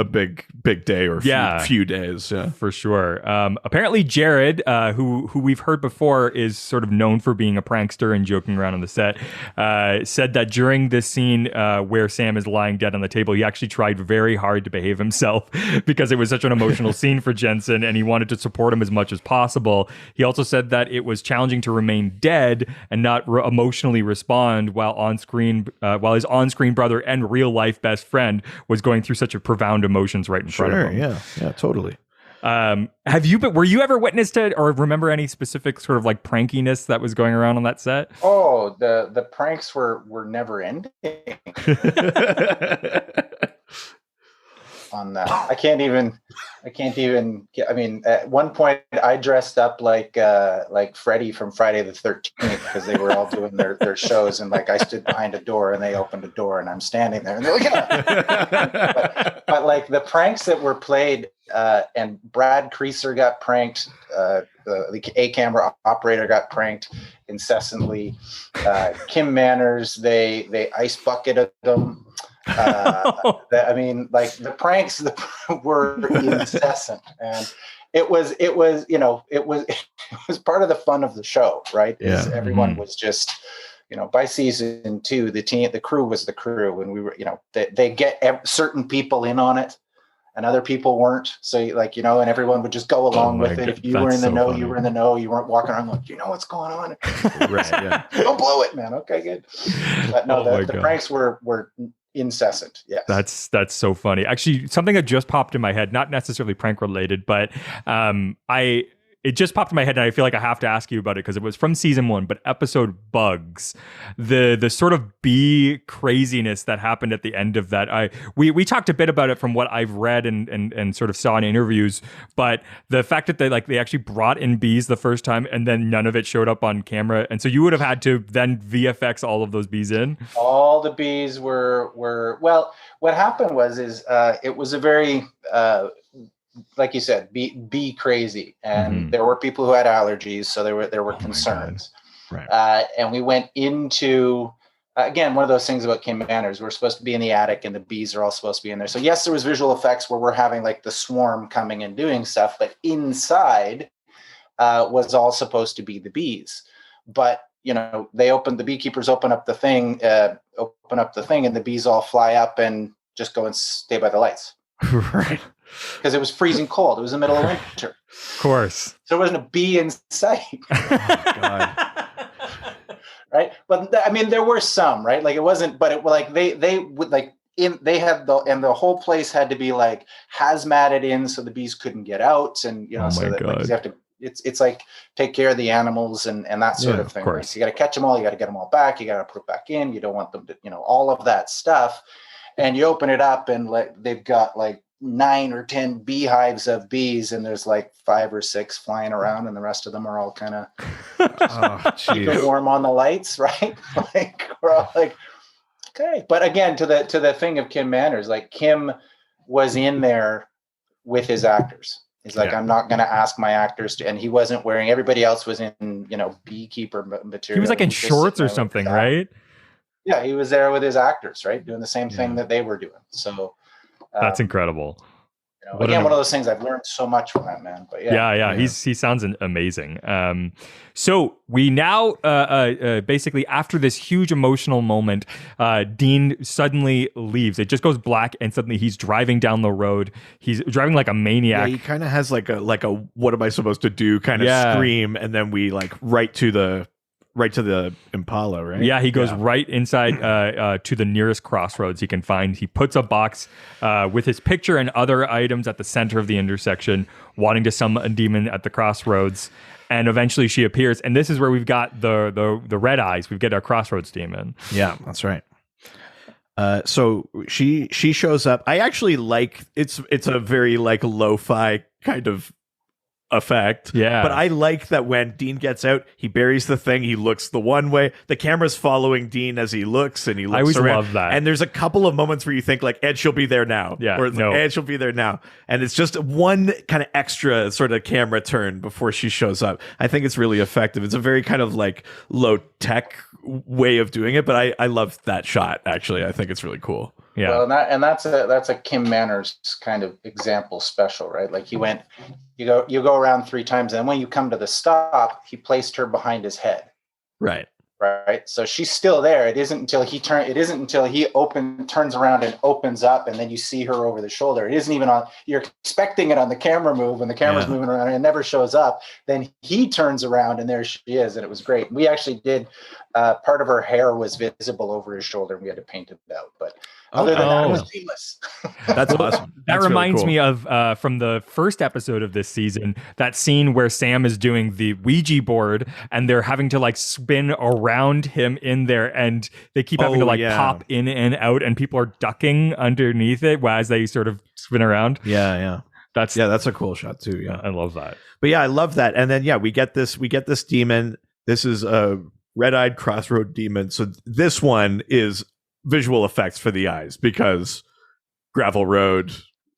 big day or few days. Yeah, for sure. Apparently Jared, who we've heard before is sort of known for being a prankster and joking around on the set, said that during this scene where Sam is lying dead on the table, he actually tried very hard to behave himself because it was such an emotional scene for Jensen and he wanted to support him as much as possible. He also said that it was challenging to remain dead and not emotionally respond while his on-screen brother and real-life best friend was going through such profound emotions right in front of him. Yeah, totally. Were you ever witness to or remember any specific sort of like prankiness that was going around on that set? Oh, the pranks were never ending. on that. I can't even get, I mean, at one point I dressed up like Freddy from Friday the 13th because they were all doing their shows, and like I stood behind a door and they opened a door and I'm standing there and they're like, but like the pranks that were played, and Brad Creaser got pranked, the A camera operator got pranked incessantly. Kim Manners, they ice bucketed them. I mean, like the pranks were incessant, and it was part of the fun of the show, right? Yeah. Everyone was just, by season 2, the crew was the crew, and we were, they get certain people in on it, and other people weren't. So and everyone would just go along with it. If you were in the know, you were in the know. You weren't walking around like, what's going on? Right. Yeah. Don't blow it, man. Okay, good. But no, the pranks were incessant. Yes. That's so funny. Actually, something that just popped in my head, not necessarily prank related, but it just popped in my head, and I feel like I have to ask you about it because it was from season 1, but episode Bugs, the sort of bee craziness that happened at the end of that. We talked a bit about it from what I've read and sort of saw in interviews, but the fact that they actually brought in bees the first time and then none of it showed up on camera, and so you would have had to then VFX all of those bees in. All the bees were well. What happened was it was a very like you said, be crazy, and there were people who had allergies, so there were concerns. Right. And we went into again, one of those things about Kim Manners. We're supposed to be in the attic, and the bees are all supposed to be in there. So yes, there was visual effects where we're having like the swarm coming and doing stuff, but inside was all supposed to be the bees. But the beekeepers open up the thing, and the bees all fly up and just go and stay by the lights. Right. Because it was freezing cold. It was the middle of winter. Of course. So there wasn't a bee in sight. Oh, God. Right. But I mean, there were some, right? Like it wasn't, but they would like they had the whole place had to be like hazmated in so the bees couldn't get out. And, so that like, you have to, it's like take care of the animals and that sort of thing. Of course. Right? So you got to catch them all. You got to get them all back. You got to put back in. You don't want them to, all of that stuff. And you open it up and like, they've got like 9 or 10 beehives of bees, and there's like 5 or 6 flying around, and the rest of them are all kind of warm on the lights, right? Like we're all like, okay. But again, to the thing of Kim Manners, like Kim was in there with his actors. He's like, I'm not going to ask my actors to, and he wasn't wearing. Everybody else was in, beekeeper material. He was like in shorts or something, right? Yeah, he was there with his actors, right, doing the same thing that they were doing. So. That's incredible. One of those things I've learned so much from that man. But yeah. He sounds amazing. So we now basically after this huge emotional moment, Dean suddenly leaves. It just goes black, and suddenly he's driving down the road. He's driving like a maniac. Yeah, he kind of has like a what am I supposed to do kind of scream, and then we like right to the Impala, right? Yeah, he goes right inside to the nearest crossroads he can find. He puts a box with his picture and other items at the center of the intersection, wanting to summon a demon at the crossroads. And eventually she appears. And this is where we've got the red eyes. We've got our crossroads demon. Yeah, that's right. So she shows up. I actually like it's a very like lo-fi kind of effect. Yeah. But I like that when Dean gets out, he buries the thing, he looks the one way, the camera's following Dean as he looks, and he looks I always around. love that. And there's a couple of moments where you think like, Ed, she'll be there now. Yeah. Or No. Ed, she'll be there now. And it's just one kind of extra sort of camera turn before she shows up. I think it's really effective. It's a very kind of like low tech way of doing it, but I love that shot actually. I think it's really cool. Yeah. Well, that's a Kim Manners kind of example special, right? Like you go around 3 times, and when you come to the stop, he placed her behind his head. Right. Right. So she's still there. It isn't until he turns around and opens up, and then you see her over the shoulder. It isn't even on. You're expecting it on the camera move, when the camera's moving around and it never shows up. Then he turns around, and there she is, and it was great. We actually did. Part of her hair was visible over his shoulder, and we had to paint it out. But other than that, it was seamless. That's awesome. That reminds me of from the first episode of this season, that scene where Sam is doing the Ouija board and they're having to like spin around around him in there, and they keep having to like pop in and out, and people are ducking underneath it as they sort of spin around. Yeah. That's a cool shot too. Yeah, I love that. But yeah, I love that. And then we get this demon. This is a red-eyed crossroad demon. So this one is visual effects for the eyes because gravel road,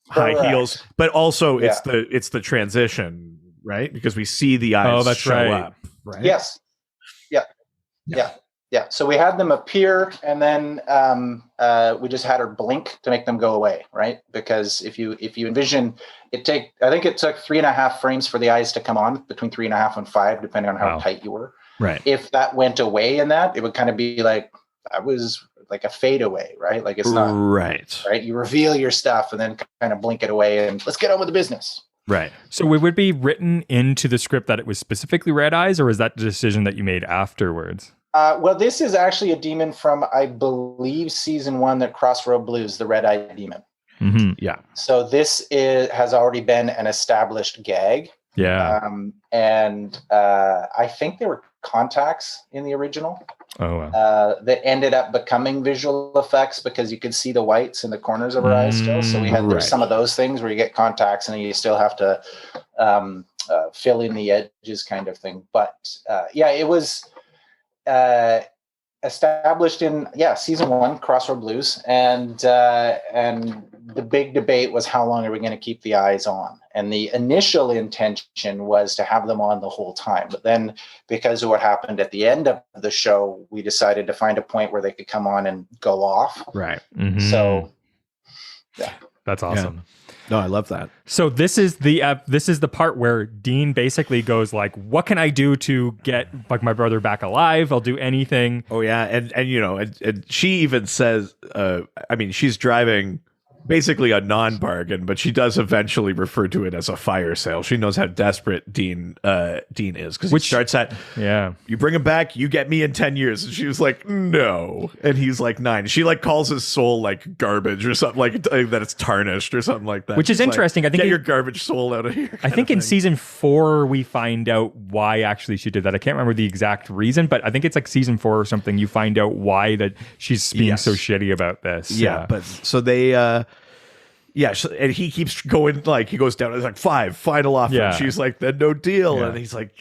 high heels, but also it's the transition, right? Because we see the eyes show up, right? Yes. Yeah. So we had them appear, and then we just had her blink to make them go away, right? Because if you envision I think it took 3.5 frames for the eyes to come on, between 3.5 and 5, depending on how tight you were. Right. If that went away in that, it would kind of be like, I was like a fade away, right? Like it's not right. You reveal your stuff and then kind of blink it away and let's get on with the business. Right. So it would be written into the script that it was specifically red eyes, or is that the decision that you made afterwards? Well, this is actually a demon from, I believe, season 1, that Crossroad Blues, the red-eyed demon. Mm-hmm. Yeah. So this has already been an established gag. Yeah. And I think there were contacts in the original. Oh, wow. That ended up becoming visual effects because you could see the whites in the corners of her eyes still. So there's some of those things where you get contacts and you still have to fill in the edges kind of thing. But it was established in season 1, Crossroad Blues, and the big debate was how long are we going to keep the eyes on? And the initial intention was to have them on the whole time, but then because of what happened at the end of the show, we decided to find a point where they could come on and go off. Right. Mm-hmm. So that's awesome. No, I love that. So this is the part where Dean basically goes like, "What can I do to get like my brother back alive? I'll do anything." Oh yeah, and and she even says, she's driving basically a non-bargain, but she does eventually refer to it as a fire sale. She knows how desperate Dean is, because it starts at, you bring him back, you get me in 10 years. And she was like, no. And he's like 9. She like calls his soul like garbage or something, like that it's tarnished or something like that. Which is interesting. Like, I think get your garbage soul out of here. I think in season 4 we find out why actually she did that. I can't remember the exact reason, but I think it's like season 4 or something. You find out why that she's being so shitty about this. Yeah, but so they and he keeps going, like he goes down, it's like 5 final offer. Yeah. And she's like, then no deal. And he's like,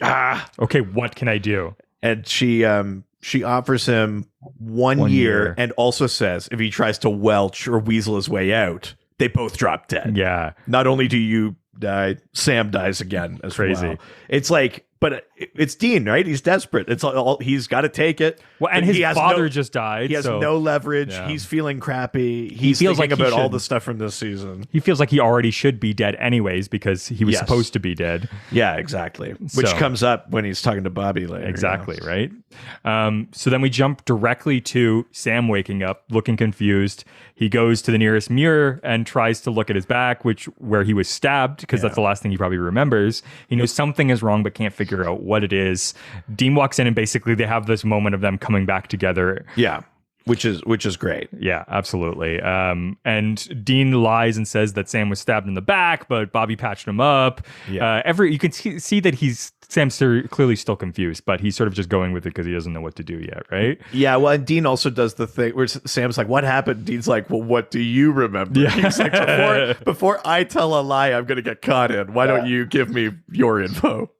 okay, what can I do? And she offers him one year and also says if he tries to welch or weasel his way out, they both drop dead. Yeah. Not only do you die, Sam dies again as crazy. well. It's like, but it's Dean, right? He's desperate. It's all he's got to take it. Well, and his father just died. He has no leverage. Yeah. He's feeling crappy. He feels thinking like about all the stuff from this season. He feels like he already should be dead anyways because he was supposed to be dead. Yeah, exactly. Which comes up when he's talking to Bobby later. Exactly, right? So then we jump directly to Sam waking up, looking confused. He goes to the nearest mirror and tries to look at his back, where he was stabbed, because that's the last thing he probably remembers. He knows something is wrong, but can't figure out what it is. Dean walks in and basically they have this moment of them coming back together. Yeah. Which is great. Yeah, absolutely. And Dean lies and says that Sam was stabbed in the back, but Bobby patched him up. Yeah. You can see that Sam's clearly still confused, but he's sort of just going with it because he doesn't know what to do yet, right? Yeah, well, and Dean also does the thing where Sam's like, what happened? Dean's like, well, what do you remember? Yeah. He's like, before I tell a lie, I'm going to get caught in. Why don't you give me your info?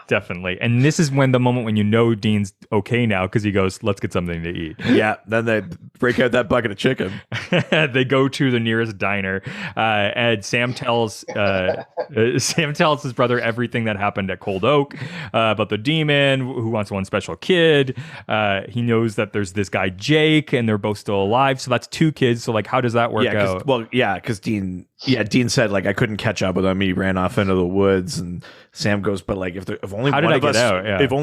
Definitely. And this is the moment when you know Dean's okay now, because he goes, let's get something to eat. Yeah. Then they break out that bucket of chicken. They go to the nearest diner. And Sam tells his brother everything that happened at Cold Oak, about the demon who wants one special kid. He knows that there's this guy, Jake, and they're both still alive. So that's 2 kids. So like, how does that work out? Well, yeah, because Dean said, like, I couldn't catch up with him. He ran off into the woods, and Sam goes, but like, if only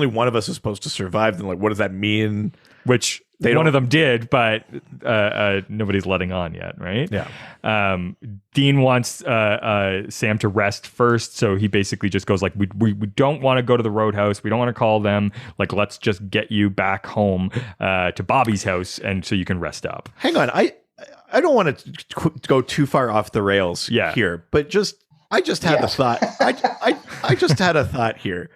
one of us is supposed to survive, then like, what does that mean? Which one of them did, but nobody's letting on yet, right? Yeah. Dean wants Sam to rest first, so he basically just goes like, we don't want to go to the roadhouse, we don't want to call them, like, let's just get you back home to Bobby's house, and so you can rest up. Hang on, I don't want to go too far off the rails here, but I just had a thought. I just had a thought here.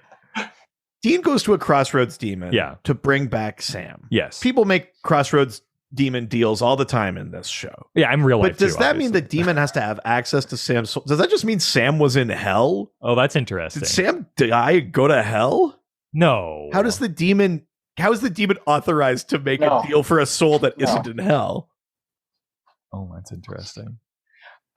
Dean goes to a Crossroads demon Yeah. to bring back Sam. Yes. People make Crossroads demon deals all the time in this show. Yeah, I'm real life. But does too, that mean obviously. the demon has to have access to Sam's soul? Does that just mean Sam was in hell? Oh, that's interesting. Did Sam die, go to hell? No. How is the demon authorized to make No. a deal for a soul that No. not in hell? Oh, that's interesting.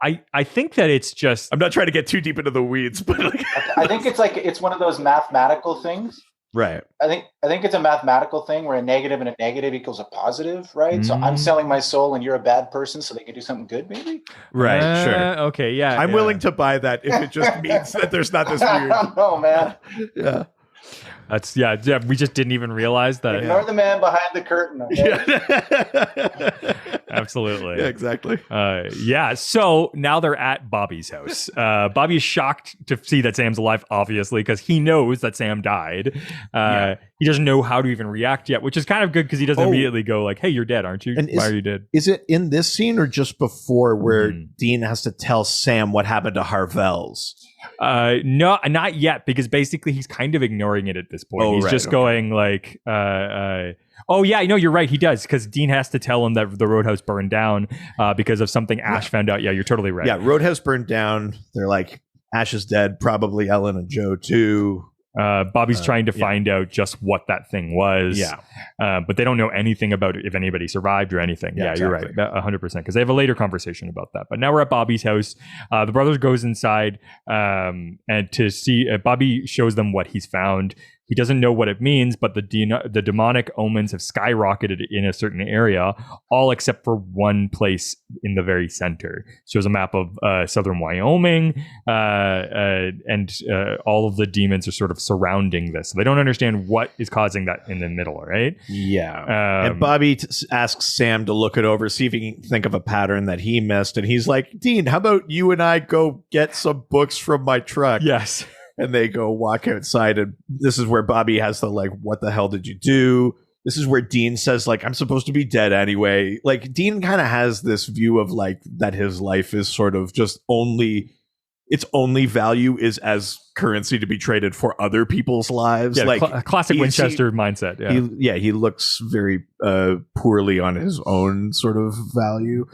I think that it's just I'm not trying to get too deep into the weeds, but like I think it's one of those mathematical things. right. I think it's a mathematical thing where a negative and a negative equals a positive, right? So I'm selling my soul and you're a bad person so they can do something good, maybe? Right, sure. Okay, yeah. I'm yeah. willing to buy that if it just means that there's not this I weird. don't know, man. Yeah. That's yeah. We just didn't even realize that. Ignore the man behind the curtain, okay? Yeah. Absolutely. Yeah, exactly. Yeah. So now they're at Bobby's house. Bobby is shocked to see that Sam's alive, obviously, because he knows that Sam died. He doesn't know how to even react yet, which is kind of good because he doesn't immediately go like, "Hey, you're dead, aren't you? And Why are you dead?" Is it in this scene or just before where Dean has to tell Sam what happened to Harvell's? No, not yet, because basically he's kind of ignoring it at this point. Oh, He's right, just okay. going like, oh yeah, no, you're right. He does, because Dean has to tell him that the roadhouse burned down because of something Ash found out. Yeah, you're totally right. Yeah, Roadhouse burned down. They're like, Ash is dead, probably Ellen and Joe too. Bobby's trying to find out just what that thing was. Yeah. But they don't know anything about if anybody survived or anything. Yeah, You're right. 100%. Because they have a later conversation about that. But now we're at Bobby's house. The brothers goes inside and to see Bobby shows them what he's found. He doesn't know what it means, but the demonic omens have skyrocketed in a certain area, all except for one place in the very center. Shows a map of southern Wyoming, and all of the demons are sort of surrounding this. So they don't understand what is causing that in the middle, right? Yeah. And Bobby asks Sam to look it over, see if he can think of a pattern that he missed. And he's like, Dean, how about you and I go get some books from my truck? Yes. And they go walk outside, and this is where Bobby has the like, what the hell did you do? This is where Dean says, like, I'm supposed to be dead anyway. Like, Dean kind of has this view of like that his life is sort of just its only value is as currency to be traded for other people's lives. Yeah, like classic Winchester mindset. Yeah. He looks very poorly on his own sort of value.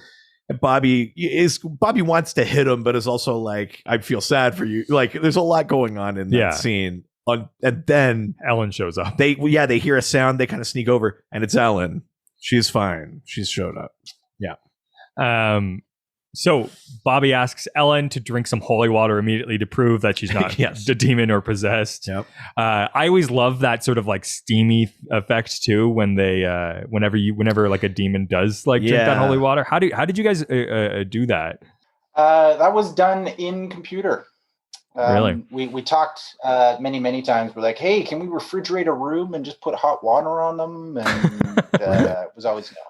And Bobby wants to hit him, but is also like, I feel sad for you. Like, there's a lot going on in that scene. And then Ellen shows up. They hear a sound. They kind of sneak over, and it's Ellen. She's fine. She's showed up. Yeah. So Bobby asks Ellen to drink some holy water immediately to prove that she's not Yes. a demon or possessed. Yep. I always love that sort of like steamy effect too when they whenever like a demon does like drink that holy water. How did you guys do that? That was done in computer. Really? We talked many times. We're like, hey, can we refrigerate a room and just put hot water on them? And it was always no.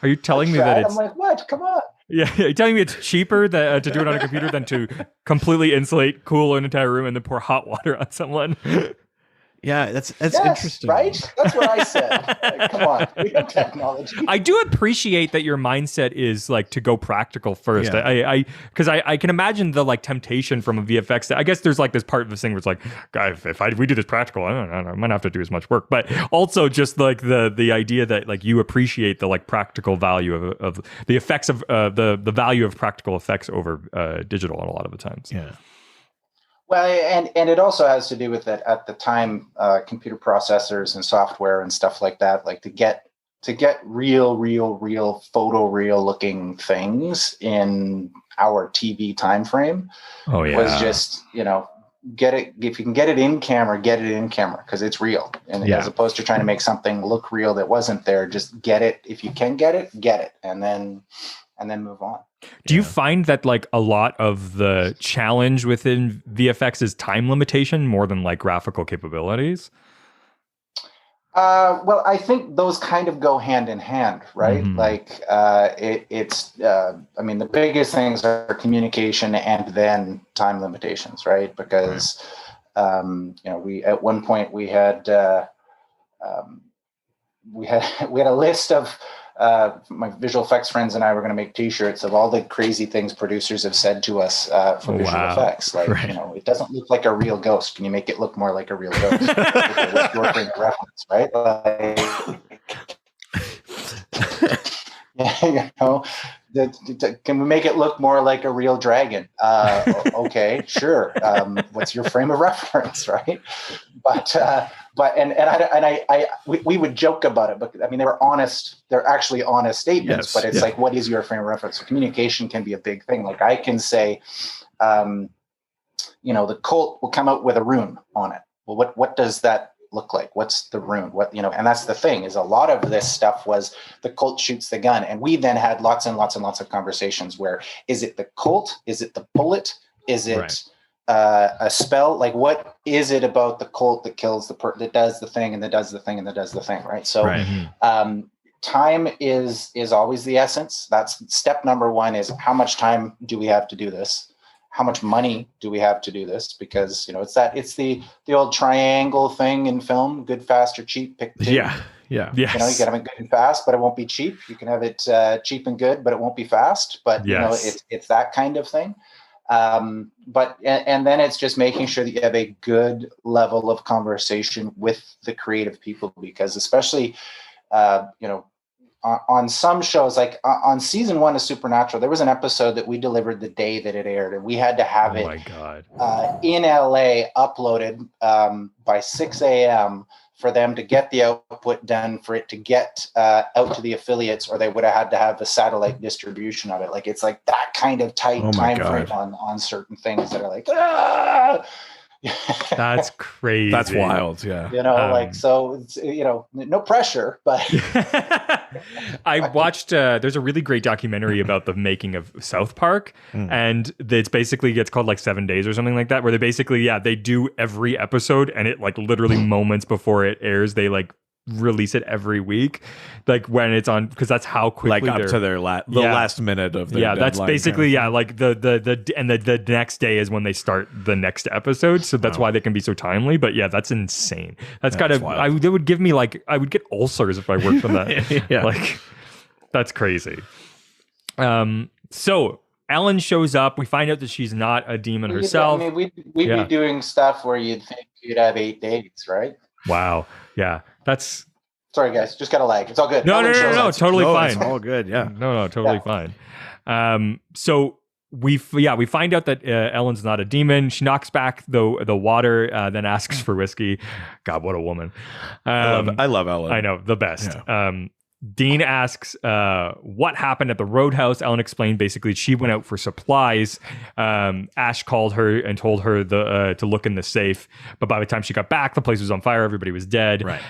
Are you telling me that it's? I'm like, what? Come on. Yeah, you're telling me it's cheaper to do it on a computer than to completely insulate, cool an entire room, and then pour hot water on someone? Yeah, that's Yes, interesting. right? That's what I said. Like, come on, we have technology. I do appreciate that your mindset is like to go practical first. Yeah. Because I can imagine the like temptation from a VFX. I guess there's like this part of this thing where it's like, guy, if we do this practical, I don't know, I might not have to do as much work. But also just like the idea that like you appreciate the like practical value of the effects of the value of practical effects over digital a lot of the times. Yeah. Well, and it also has to do with that at the time, computer processors and software and stuff like that, like to get real photoreal looking things in our TV time frame was just, get it. If you can get it in camera, because it's real. And as opposed to trying to make something look real that wasn't there, just get it. If you can get it, and then move on. Do you find that like a lot of the challenge within VFX is time limitation more than like graphical capabilities? Well, I think those kind of go hand in hand, right? Mm-hmm. Like I mean, the biggest things are communication and then time limitations, right? Because we at one point we had a list of my visual effects friends and I were going to make T-shirts of all the crazy things producers have said to us for visual effects. Like, right. it doesn't look like a real ghost. Can you make it look more like a real ghost? Okay, what's your frame of reference, right? Can we make it look more like a real dragon? Okay, sure. What's your frame of reference, right? We would joke about it, but I mean, they were honest. They're actually honest statements. Yes, but it's like, what is your frame of reference? So communication can be a big thing. Like I can say, the cult will come out with a rune on it. Well, what does that look like? What's the rune? And that's the thing, is a lot of this stuff was the cult shoots the gun, and we then had lots and lots and lots of conversations where, is it the cult? Is it the bullet? Is it a spell? Like, what is it about the cult that kills that does the thing and that does the thing and that does the thing, right? So time is always the essence. That's step number one, is how much time do we have to do this? How much money do we have to do this? Because it's the old triangle thing in film: good, fast, or cheap. Pick two. Yeah. Yes. You can have it good and fast, but it won't be cheap. You can have it cheap and good, but it won't be fast. But it's that kind of thing. But then it's just making sure that you have a good level of conversation with the creative people, because especially on some shows, like on season 1 of Supernatural, there was an episode that we delivered the day that it aired, and we had to have it in LA uploaded by 6 a.m. for them to get the output done, for it to get out to the affiliates, or they would have had to have a satellite distribution of it. Like, it's like that kind of tight time frame on certain things that are like, That's crazy. That's wild. Yeah. So it's, no pressure, but I watched, there's a really great documentary about the making of South Park, and it's basically, it's called like 7 Days or something like that, where they basically, they do every episode, and it like literally moments before it airs, they like release it every week, like when it's on, because that's how quickly, like up to their last minute of their deadline, that's basically like the next day is when they start the next episode, so that's why they can be so timely. But that's insane. That's gotta, it would give me like, I would get ulcers if I worked on that. Like, that's crazy. So Ellen shows up, we find out that she's not a demon herself. We'd be doing stuff where you'd think you'd have 8 days, right? Wow. Yeah. That's, sorry guys, just got a lag. It's all good. No, totally fine. It's all good. Yeah. No, totally fine. So we find out that Ellen's not a demon. She knocks back the water, then asks for whiskey. God, what a woman. I love Ellen. I know, the best. Yeah. Dean asks what happened at the roadhouse. Ellen explained basically she went out for supplies. Ash called her and told her to look in the safe, but by the time she got back, the place was on fire. Everybody was dead. Right.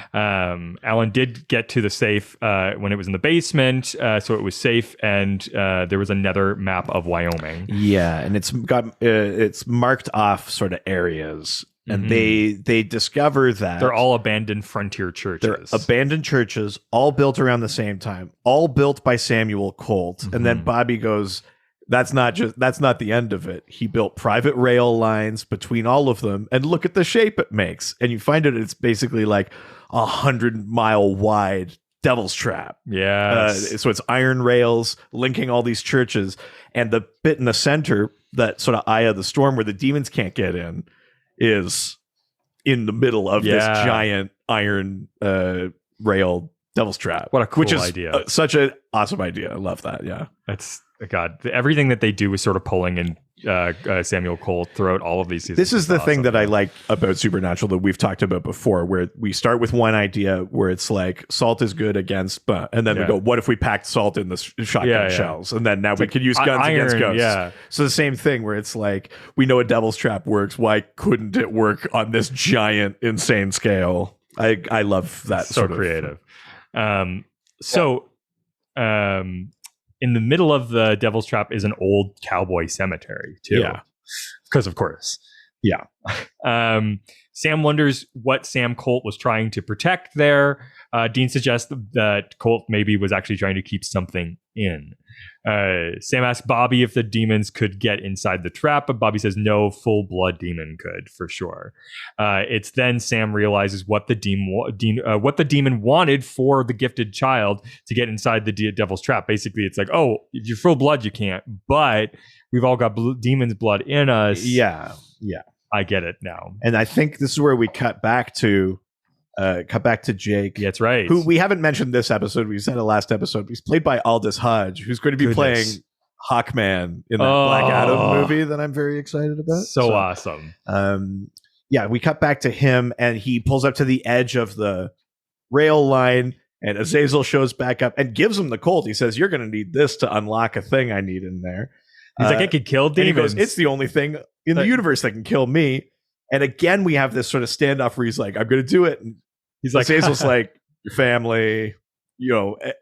Ellen did get to the safe when it was in the basement, so it was safe, and there was another map of Wyoming. Yeah, and it's marked off sort of areas. And they discover that they're all abandoned frontier churches. They're abandoned churches, all built around the same time, all built by Samuel Colt. And then Bobby goes, that's not the end of it. He built private rail lines between all of them, and look at the shape it makes. And you find it's basically like 100-mile wide devil's trap. Yeah. So it's iron rails linking all these churches, and the bit in the center, that sort of eye of the storm where the demons can't get in, is in the middle of this giant iron rail devil's trap. What a cool idea. Such an awesome idea. I love that. Yeah. That's, God, everything that they do is sort of pulling in Samuel Colt throughout all of these seasons. This is the thing that I like about Supernatural that we've talked about before, where we start with one idea where it's like salt is good against, and then we go, what if we packed salt in the shotgun shells? And then now we could use guns against ghosts. Yeah. So the same thing where it's like, we know a devil's trap works. Why couldn't it work on this giant, insane scale? I love that. So sort of creative. In the middle of the Devil's Trap is an old cowboy cemetery, too. Yeah. Because, of course. Yeah. Sam wonders what Sam Colt was trying to protect there. Dean suggests that Colt maybe was actually trying to keep something in. Sam asks Bobby if the demons could get inside the trap, but Bobby says no, full blood demon could for sure. It's then Sam realizes what the demon wanted for the gifted child to get inside the devil's trap. Basically, it's like, oh, if you're full blood, you can't, but we've all got demon's blood in us. Yeah. I get it now. And I think this is where we cut back to Jake. Yeah, that's right. Who we haven't mentioned this episode. We said the last episode. He's played by Aldous Hodge, who's going to be playing Hawkman in that Black Adam movie that I'm very excited about. So awesome. Yeah, we cut back to him, and he pulls up to the edge of the rail line, and Azazel shows back up and gives him the Colt. He says, "You're going to need this to unlock a thing I need in there." He's like, "It could kill demons." And he goes, "It's the only thing in the universe that can kill me." And again, we have this sort of standoff where he's like, "I'm going to do it." And he's like, Azazel's like, "Your family,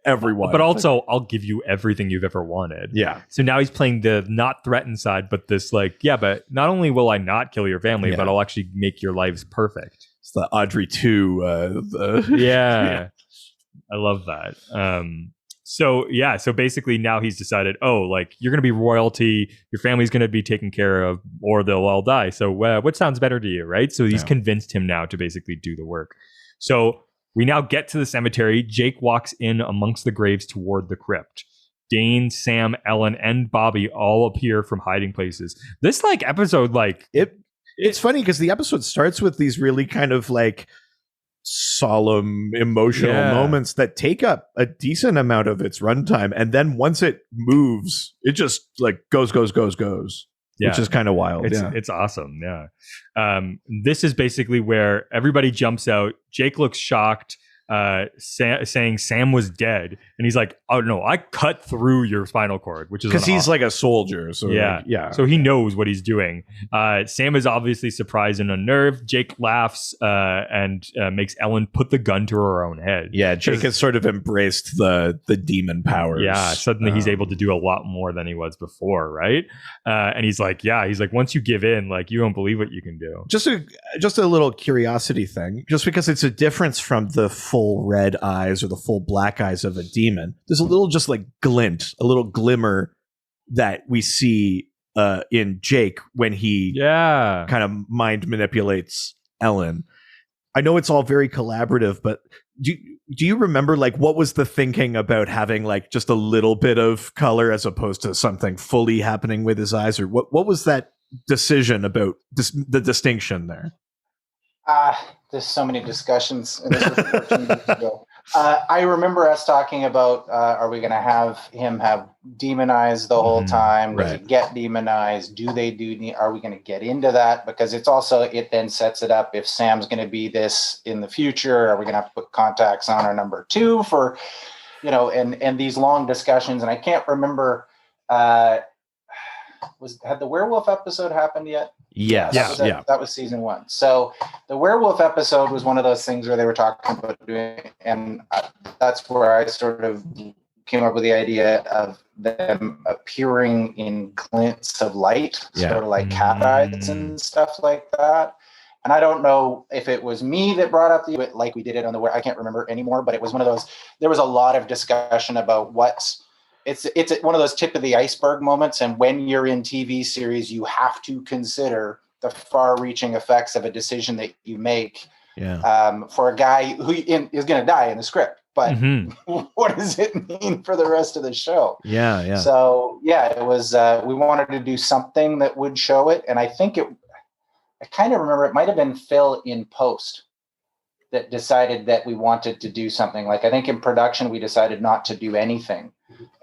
everyone." But also, I'll give you everything you've ever wanted. Yeah. So now he's playing the not threatened side, but this like, yeah, but not only will I not kill your family, but I'll actually make your lives perfect. It's the Audrey 2. Yeah. I love that. So basically now he's decided, like you're going to be royalty, your family's going to be taken care of, or they'll all die. So what sounds better to you, right? So he's convinced him now to basically do the work. So we now get to the cemetery. Jake walks in amongst the graves toward the crypt. Dane, Sam, Ellen, and Bobby all appear from hiding places. This episode, it's funny because the episode starts with these really kind of solemn emotional moments that take up a decent amount of its runtime, and then once it moves, it just goes, which is kind of wild. It's awesome. This is basically where everybody jumps out. Jake looks shocked, saying Sam was dead, and he's like, "Oh no, I cut through your spinal cord," which is because he's like a soldier. So so he knows what he's doing. Sam is obviously surprised and unnerved. Jake laughs and makes Ellen put the gun to her own head. Yeah, Jake has sort of embraced the demon powers. Yeah, suddenly he's able to do a lot more than he was before, right? And he's like, once you give in, you don't believe what you can do. Just a little curiosity thing, just because it's a difference from the full red eyes or the full black eyes of a demon. There's a little glint, a little glimmer that we see in Jake when he kind of mind manipulates Ellen. I know it's all very collaborative, but do you remember what was the thinking about having just a little bit of color as opposed to something fully happening with his eyes, or what was that decision about the distinction there? There's so many discussions. And this was 14 years ago. I remember us talking about, are we going to have him have demon eyes the whole time? Does he get demonized? Are we going to get into that? Because it then sets it up. If Sam's going to be this in the future, are we going to have to put contacts on our number 2 for, and these long discussions. And I can't remember, had the werewolf episode happened yet? Yes. That was season 1. So the werewolf episode was one of those things where they were talking about doing, and that's where I sort of came up with the idea of them appearing in glints of light, sort of like cat eyes and stuff like that. And I don't know if it was me that brought up we did it on I can't remember anymore, but it was one of those, there was a lot of discussion about it's one of those tip of the iceberg moments. And when you're in TV series, you have to consider the far-reaching effects of a decision that you make for a guy who is going to die in the script. But what does it mean for the rest of the show? Yeah. So, it was, we wanted to do something that would show it. And I think I kind of remember it might have been Phil in post that decided that we wanted to do something. I think in production, we decided not to do anything.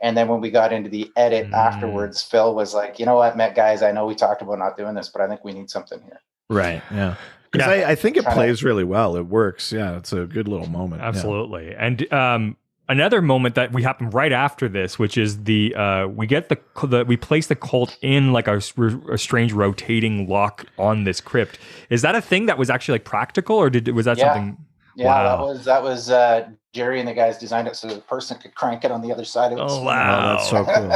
And then when we got into the edit afterwards, Phil was like, "You know what, guys, I know we talked about not doing this, but I think we need something here." Right. Yeah. Because I think it plays really well. It works. Yeah. It's a good little moment. Absolutely. Yeah. And another moment that we happen right after this, which is we place the cult in a strange rotating lock on this crypt. Is that a thing that was actually practical, or was that something? Yeah, wow. that was Jerry and the guys designed it so the person could crank it on the other side of it. Oh wow, that's so cool.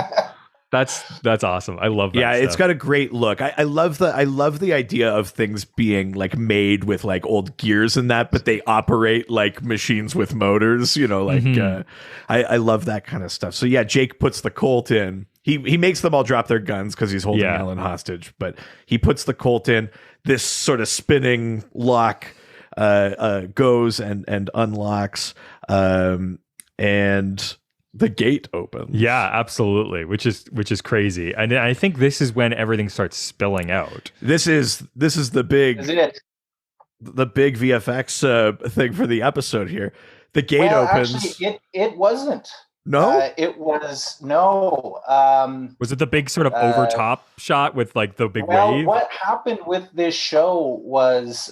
That's awesome. I love that. Yeah, it's stuff. got a great look. I love the idea of things being like made with like old gears and that, but they operate like machines with motors. You know, like I love that kind of stuff. So yeah, Jake puts the Colt in. He makes them all drop their guns because he's holding Ellen hostage. But he puts the Colt in. This sort of spinning lock goes and unlocks, and the gate opens. Yeah, absolutely. Which is crazy. And I think this is when everything starts spilling out. This is the big Is it? the big VFX thing for the episode here. The gate opens. Actually, it wasn't. No, it was no. Was it the big sort of over top shot with like the big wave? What happened with this show was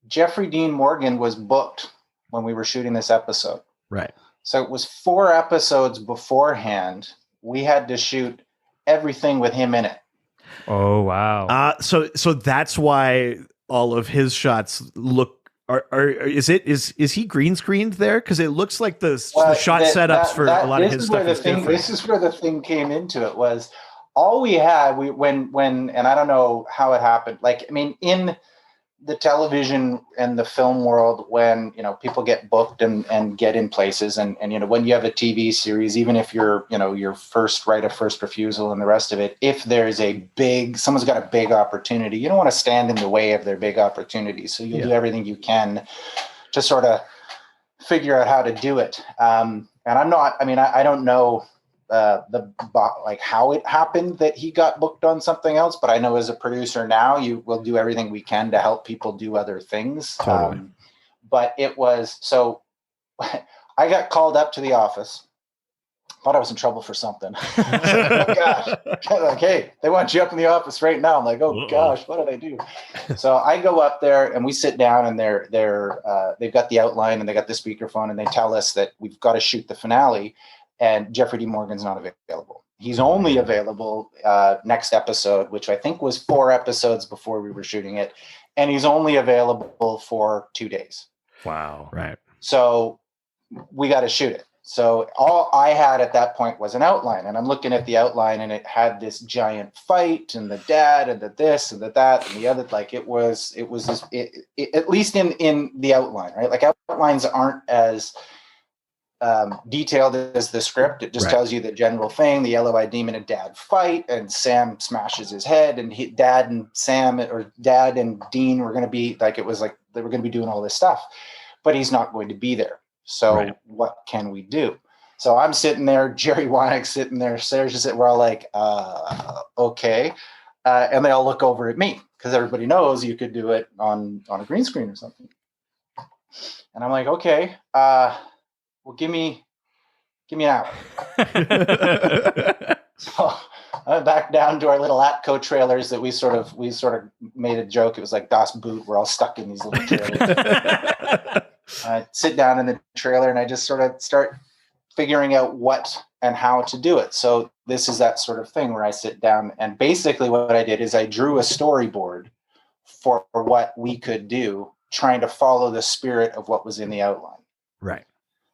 Jeffrey Dean Morgan was booked when we were shooting this episode. right. So it was 4 episodes beforehand. We had to shoot everything with him in it. Oh wow. So that's why all of his shots look. Is he green screened there? Because it looks like the shot setups for a lot of his stuff is different. This is where the thing came into it. Was all we had. When and I don't know how it happened. Like, I mean, in the television and the film world, when people get booked and get in places, and when you have a TV series, even if you're your first right of first refusal and the rest of it, if there's someone's got a big opportunity, you don't want to stand in the way of their big opportunity, so you do everything you can to sort of figure out how to do it. And I don't know how it happened that he got booked on something else, but I know as a producer now, you will do everything we can to help people do other things. Totally. But it was so I got called up to the office. Thought I was in trouble for something. Oh, gosh. Like, hey, they want you up in the office right now. I'm like, oh gosh, what did I do? So I go up there and we sit down, and they've got the outline and they got the speakerphone, and they tell us that we've got to shoot the finale. And Jeffrey D. Morgan's not available. He's only available next episode, which I think was 4 episodes before we were shooting it. And he's only available for 2 days. Wow. Right. So we got to shoot it. So all I had at that point was an outline. And I'm looking at the outline, and it had this giant fight, and the dad, and the this, and the that, and the other. Like it was at least in the outline, right? Like outlines aren't as detailed as the script. It just tells you the general thing. The yellow-eyed demon and dad fight, and Sam smashes his head, and dad and Dean were going to be like, it was like they were going to be doing all this stuff, but he's not going to be there. So what can we do? So I'm sitting there, Jerry Winick's sitting there, Sarah's just sitting, we're all like, okay. And they all look over at me because everybody knows you could do it on a green screen or something. And I'm like, okay, well, give me an hour. So I went back down to our little Atco trailers that we sort of made a joke. It was like Das Boot. We're all stuck in these little trailers. I sit down in the trailer and I just sort of start figuring out what and how to do it. So this is that sort of thing where I sit down, and basically what I did is I drew a storyboard for what we could do, trying to follow the spirit of what was in the outline. Right.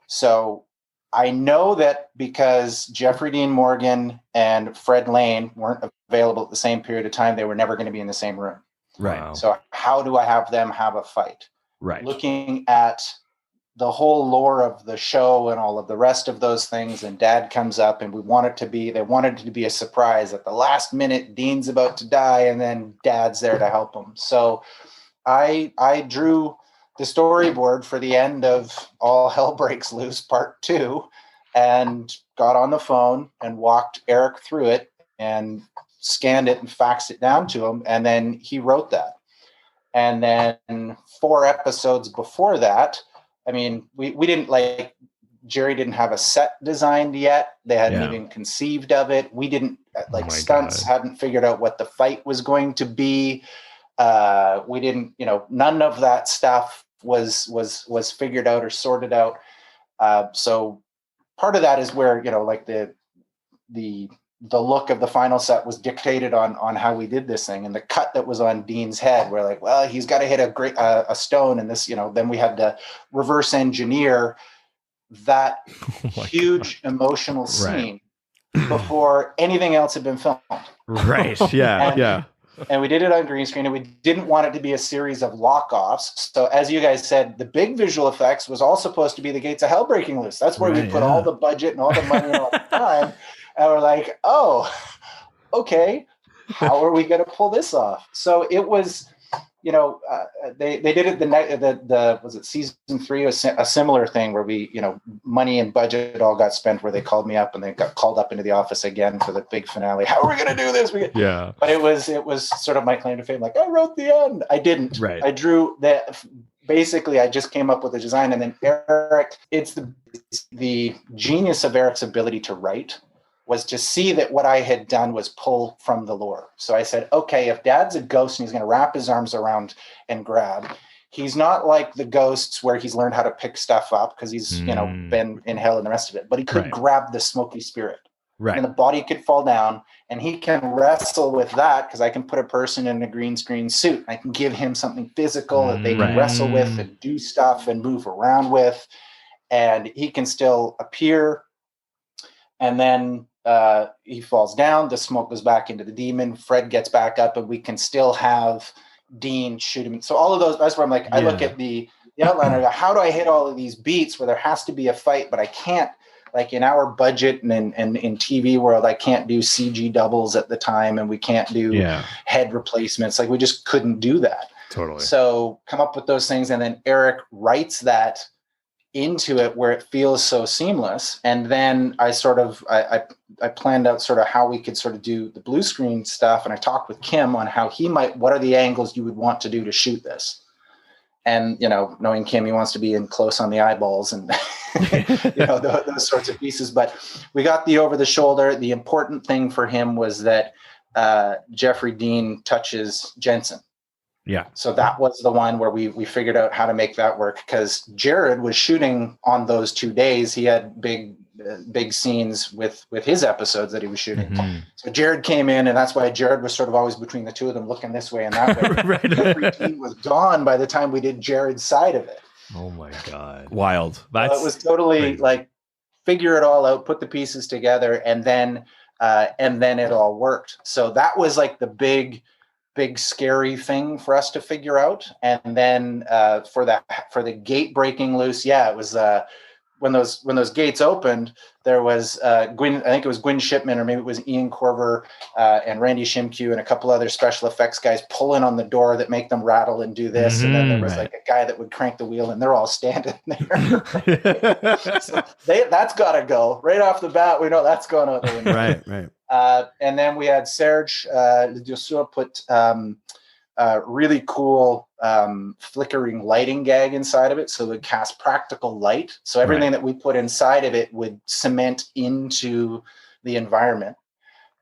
So I know that because Jeffrey Dean Morgan and Fred Lane weren't available at the same period of time, they were never going to be in the same room. Right. Wow. So how do I have them have a fight? Right. Looking at the whole lore of the show and all of the rest of those things, and dad comes up, and they wanted it to be a surprise. At the last minute, Dean's about to die, and then dad's there to help him. So I drew the storyboard for the end of All Hell Breaks Loose Part 2, and got on the phone and walked Eric through it and scanned it and faxed it down to him. And then he wrote that. And then 4 episodes before that, I mean, we didn't Jerry didn't have a set designed yet. They hadn't even conceived of it. We didn't stunts hadn't figured out what the fight was going to be. We didn't, none of that stuff was figured out or sorted out. So part of that is where, the look of the final set was dictated on how we did this thing, and the cut that was on Dean's head. We're like, well, he's got to hit a stone, and this, then we had to reverse engineer that huge emotional scene before anything else had been filmed. Right. Yeah. Yeah. And we did it on green screen, and we didn't want it to be a series of lock-offs. So as you guys said, the big visual effects was all supposed to be the gates of hell breaking loose. That's where we put all the budget and all the money and all the time. And we're like, oh, okay, how are we going to pull this off? So it was, they did it the was it season 3, a similar thing where we, money and budget all got spent, where they called me up and they got called up into the office again for the big finale. How are we going to do this? Yeah. But it was sort of my claim to fame. Like, I wrote the end. I didn't. Right. I drew that. Basically, I just came up with a design, and then Eric. It's the genius of Eric's ability to write was to see that what I had done was pull from the lore. So I said, okay, if Dad's a ghost and he's going to wrap his arms around and grab, he's not like the ghosts where he's learned how to pick stuff up because he's, been in hell and the rest of it. But he could grab the smoky spirit. Right. And the body could fall down, and he can wrestle with that because I can put a person in a green screen suit. I can give him something physical that they can wrestle with and do stuff and move around with. And he can still appear. And then he falls down, the smoke goes back into the demon, Fred gets back up, and we can still have Dean shoot him. So all of those, that's where I'm like, I look at the outline, I go, how do I hit all of these beats where there has to be a fight, but I can't, like in our budget and in TV world, I can't do CG doubles at the time, and we can't do head replacements. Like we just couldn't do that. Totally. So come up with those things, and then Eric writes that into it where it feels so seamless. And then I planned out sort of how we could sort of do the blue screen stuff. And I talked with Kim on how what are the angles you would want to do to shoot this? And, knowing Kim, he wants to be in close on the eyeballs and, those sorts of pieces. But we got the over the shoulder. The important thing for him was that Jeffrey Dean touches Jensen. Yeah. So that was the one where we figured out how to make that work, because Jared was shooting on those 2 days. He had big scenes with his episodes that he was shooting. Mm-hmm. So Jared came in, and that's why Jared was sort of always between the two of them, looking this way and that way. Right. Every team was gone by the time we did Jared's side of it. Oh my God. Wild. So it was totally crazy. Like figure it all out, put the pieces together, and then it all worked. So that was like the big scary thing for us to figure out. And then for the gate breaking loose, it was when those gates opened, there was Gwyn, I think it was Gwyn Shipman, or maybe it was Ian Corver and Randy Shimku and a couple other special effects guys pulling on the door that make them rattle and do this. And then there was like a guy that would crank the wheel, and they're all standing there. So that's got to go right off the bat. We know that's going out the window. Right. And then we had Serge Ledusseur put really cool flickering lighting gag inside of it, so it would cast practical light. So everything that we put inside of it would cement into the environment.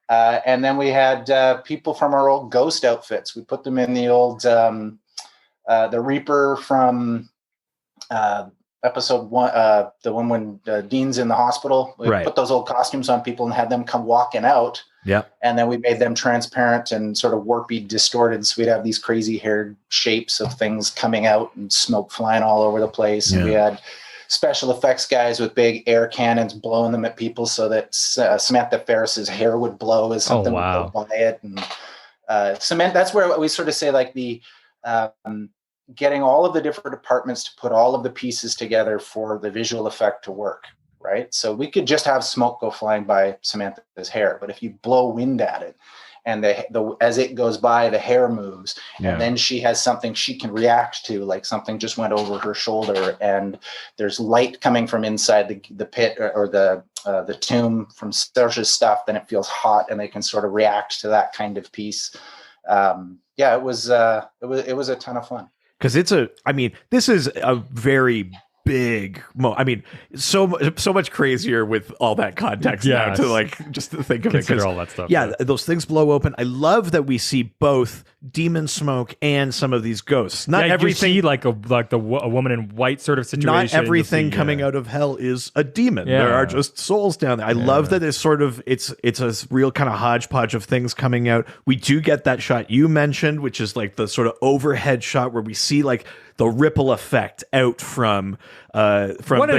And then we had people from our old ghost outfits. We put them in the old the Reaper from episode 1, the one when Dean's in the hospital. We put those old costumes on people and had them come walking out. Yeah. And then we made them transparent and sort of warpy, distorted. So we'd have these crazy haired shapes of things coming out and smoke flying all over the place. Yeah. And we had special effects guys with big air cannons blowing them at people so that Samantha Ferris's hair would blow as something would go by it. And cement. That's where we sort of say like the getting all of the different departments to put all of the pieces together for the visual effect to work. Right. So we could just have smoke go flying by Samantha's hair, but if you blow wind at it and as it goes by, the hair moves, and then she has something she can react to, like something just went over her shoulder, and there's light coming from inside the pit or the tomb from Serge's stuff, then it feels hot, and they can sort of react to that kind of piece. It was a ton of fun. Because this is a very big so much crazier with all that context now to like just to think of consider all that stuff. Those things blow open. I love that we see both demon smoke and some of these ghosts. Not everything, you see like a woman in white sort of situation. Not everything coming out of hell is a demon. There are just souls down there. I love that it's sort of it's a real kind of hodgepodge of things coming out. We do get that shot you mentioned, which is like the sort of overhead shot where we see like the ripple effect out from the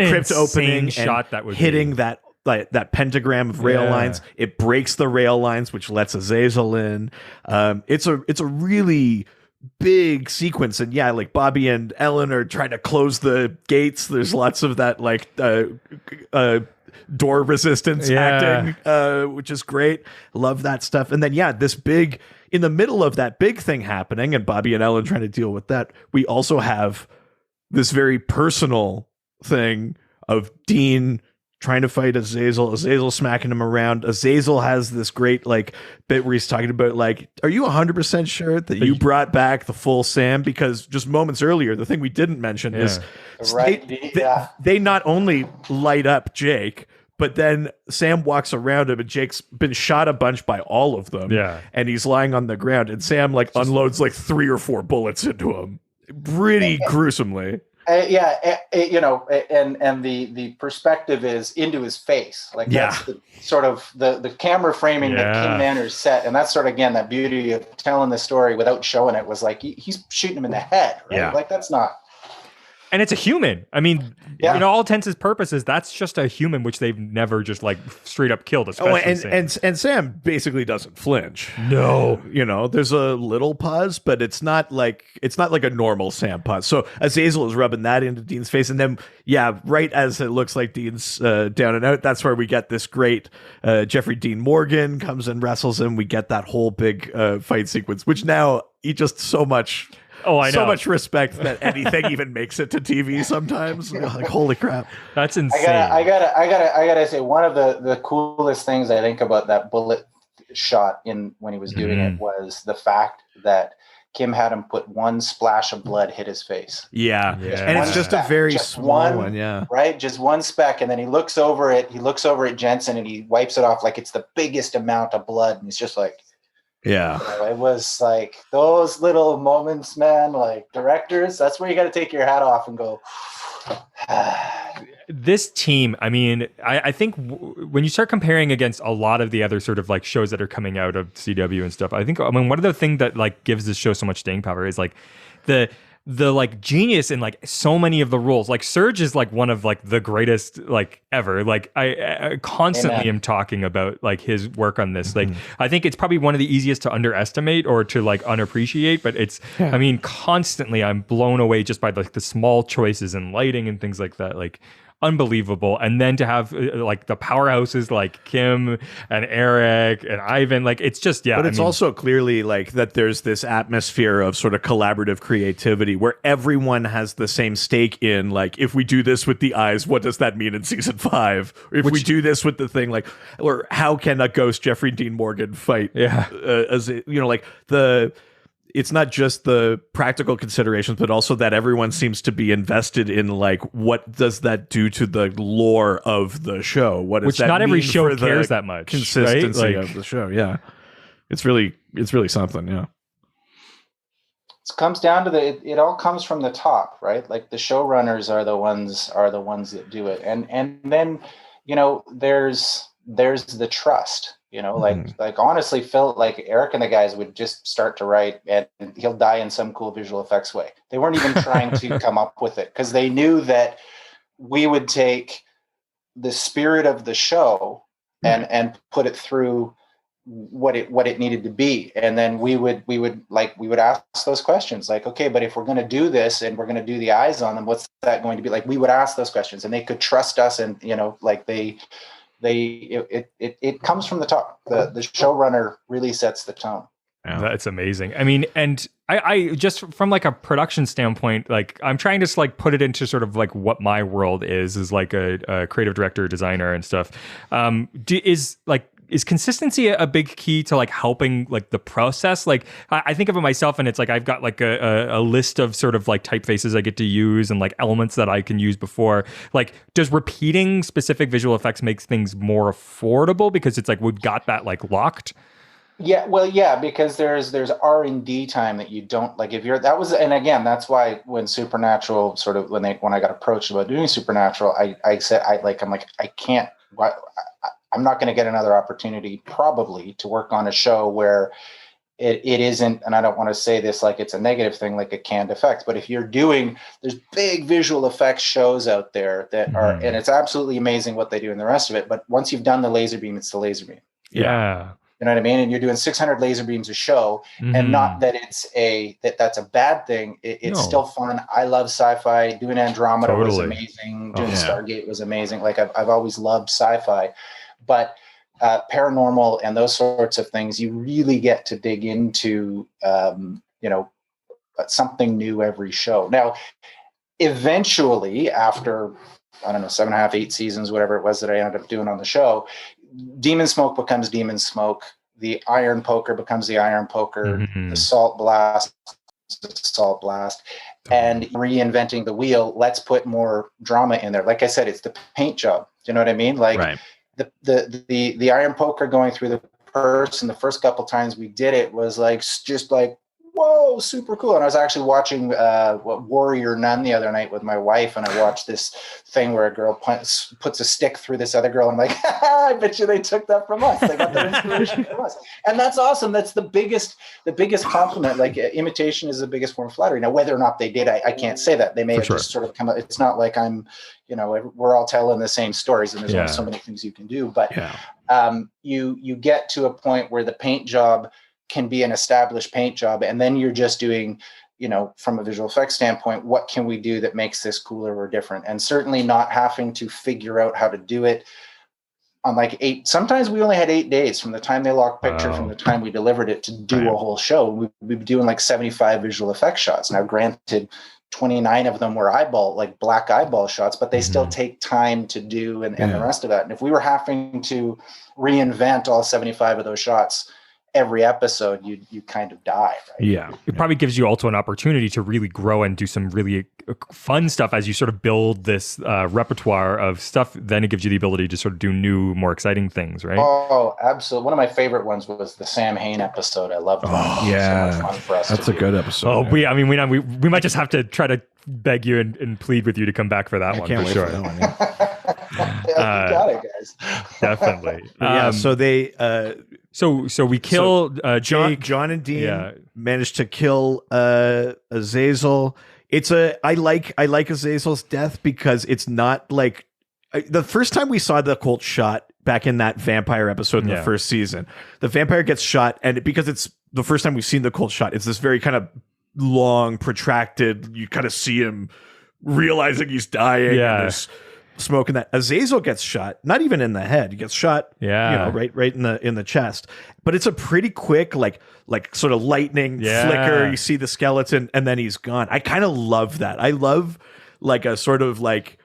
crypt opening shot that was hitting that that pentagram of rail lines. It breaks the rail lines, which lets Azazel in. It's a really big sequence, and yeah, like Bobby and Ellen are trying to close the gates. There's lots of that like door resistance acting, which is great. Love that stuff. And then this big, in the middle of that big thing happening and Bobby and Ellen trying to deal with that, we also have this very personal thing of Dean trying to fight Azazel smacking him around. Azazel has this great like bit where he's talking about like, are you 100% sure that you brought back the full Sam? Because just moments earlier, the thing we didn't mention is they not only light up Jake, but then Sam walks around him and Jake's been shot a bunch by all of them. Yeah. And he's lying on the ground and Sam like unloads like 3 or 4 bullets into him pretty gruesomely. You know, and the perspective is into his face. Like that's the, sort of the camera framing that Kim Manners set. And that's sort of, again, that beauty of telling the story without showing it was like, he's shooting him in the head, right? Yeah. Like that's not. And it's a human. I mean, in all intents and purposes, that's just a human, which they've never just like straight up killed. Especially and Sam basically doesn't flinch. No, you know, there's a little pause, but it's not like a normal Sam pause. So Azazel is rubbing that into Dean's face, and then right as it looks like Dean's down and out, that's where we get this great Jeffrey Dean Morgan comes and wrestles him. We get that whole big fight sequence, which now he just so much. Oh, I know. So much respect that anything even makes it to TV sometimes. Like, holy crap. That's insane. I gotta say, one of the coolest things I think about that bullet shot when he was doing it was the fact that Kim had him put one splash of blood hit his face. Yeah. And it's just a very small one. Yeah. Right. Just one speck. And then he looks over at Jensen and he wipes it off like it's the biggest amount of blood. And he's just like, yeah, it was like those little moments, man, like directors, that's where you got to take your hat off and go. This team, I mean, I think when you start comparing against a lot of the other sort of like shows that are coming out of CW and stuff, I mean, one of the things that like gives this show so much staying power is like the like genius in like so many of the roles. Like Surge is like one of like the greatest like ever. Like I constantly am talking about like his work on this. Like I think it's probably one of the easiest to underestimate or to like unappreciate, but it's I mean constantly I'm blown away just by like the small choices in lighting and things like that. Like unbelievable. And then to have like the powerhouses like Kim and Eric and Ivan, like it's just but it's also clearly like that there's this atmosphere of sort of collaborative creativity where everyone has the same stake in like, if we do this with the eyes, what does that mean in season 5? If we do this with the thing, like, or how can a ghost Jeffrey Dean Morgan fight as you know, like it's not just the practical considerations, but also that everyone seems to be invested in like, what does that do to the lore of the show? What does Which that not mean every show for cares the that much, consistency right? Like, of the show. Yeah, it's really something. Yeah, it comes down to it all comes from the top, right? Like the showrunners are the ones that do it, and then you know there's the trust. You know, like honestly, Phil, like Eric and the guys would just start to write and he'll die in some cool visual effects way. They weren't even trying to come up with it because they knew that we would take the spirit of the show and put it through what it needed to be. And then we would ask those questions like, okay, but if we're going to do this and we're going to do the eyes on them, what's that going to be like? We would ask those questions and they could trust us. And, you know, like it comes from the top. The showrunner really sets the tone. Yeah. That's amazing. I mean, and I just from like a production standpoint, like I'm trying to like put it into sort of like what my world is like a creative director, designer and stuff. Is consistency a big key to like helping like the process? Like I think of it myself and it's like I've got like a list of sort of like typefaces I get to use and like elements that I can use before. Like does repeating specific visual effects make things more affordable because it's like we've got that like locked? Yeah, well, yeah, because there's R&D time that you don't like if you're and again that's why when Supernatural sort of when I got approached about doing Supernatural, I said I can't. I'm not going to get another opportunity probably to work on a show where it isn't, and I don't want to say this like it's a negative thing, like a canned effect, but if you're doing, there's big visual effects shows out there that are, and it's absolutely amazing what they do in the rest of it. But once you've done the laser beam, it's the laser beam. Yeah. You know what I mean? And you're doing 600 laser beams a show, and not that it's that's a bad thing. It's still fun. I love sci-fi. Doing Andromeda was amazing. Doing Stargate was amazing. Like I've always loved sci-fi, but paranormal and those sorts of things, you really get to dig into, something new every show. Now, eventually, after, I don't know, 7.5, 8 seasons, whatever it was that I ended up doing on the show, Demon Smoke becomes Demon Smoke. The Iron Poker becomes the Iron Poker. The Salt Blast, the Salt Blast. And reinventing the wheel, let's put more drama in there. Like I said, it's the paint job. Do you know what I mean? Like, the Iron Poker going through the purse, and the first couple times we did it was like just like, whoa, super cool. And I was actually watching Warrior Nun the other night with my wife, and I watched this thing where a girl puts a stick through this other girl. And I'm like, I bet you they took that from us. They got that inspiration from us. And that's awesome. That's the biggest compliment. Like, imitation is the biggest form of flattery. Now, whether or not they did, I can't say that. They may have just sort of come up. It's not like I'm, we're all telling the same stories, and there's only so many things you can do. But you get to a point where the paint job can be an established paint job, and then you're just doing, from a visual effects standpoint, what can we do that makes this cooler or different? And certainly not having to figure out how to do it on like 8. Sometimes we only had 8 days from the time they locked picture, from the time we delivered it, to do a whole show. We'd be doing like 75 visual effects shots. Now, granted, 29 of them were black eyeball shots, but they still take time to do, and the rest of that. And if we were having to reinvent all 75 of those shots every episode, you kind of die, right? It probably gives you also an opportunity to really grow and do some really fun stuff as you sort of build this repertoire of stuff. Then it gives you the ability to sort of do new, more exciting things, right? Oh, absolutely. One of my favorite ones was the Sam Hain episode. I loved that. So much fun for us. That's a good episode. We might just have to try to beg you and plead with you to come back for that one. Can't wait for for that one. You got it, guys. Definitely. So they So we kill Jake. John and Dean managed to kill Azazel. I like Azazel's death because it's not like the first time we saw the Colt shot back in that vampire episode in the first season. The vampire gets shot, and because it's the first time we've seen the Colt shot, it's this very kind of long, protracted. You kind of see him realizing he's dying. Yeah. And there's smoke in that. Azazel gets shot, not even in the head. He gets shot, right in the chest. But it's a pretty quick, like sort of lightning flicker. You see the skeleton, and then he's gone. I kind of love that. I love like a sort of like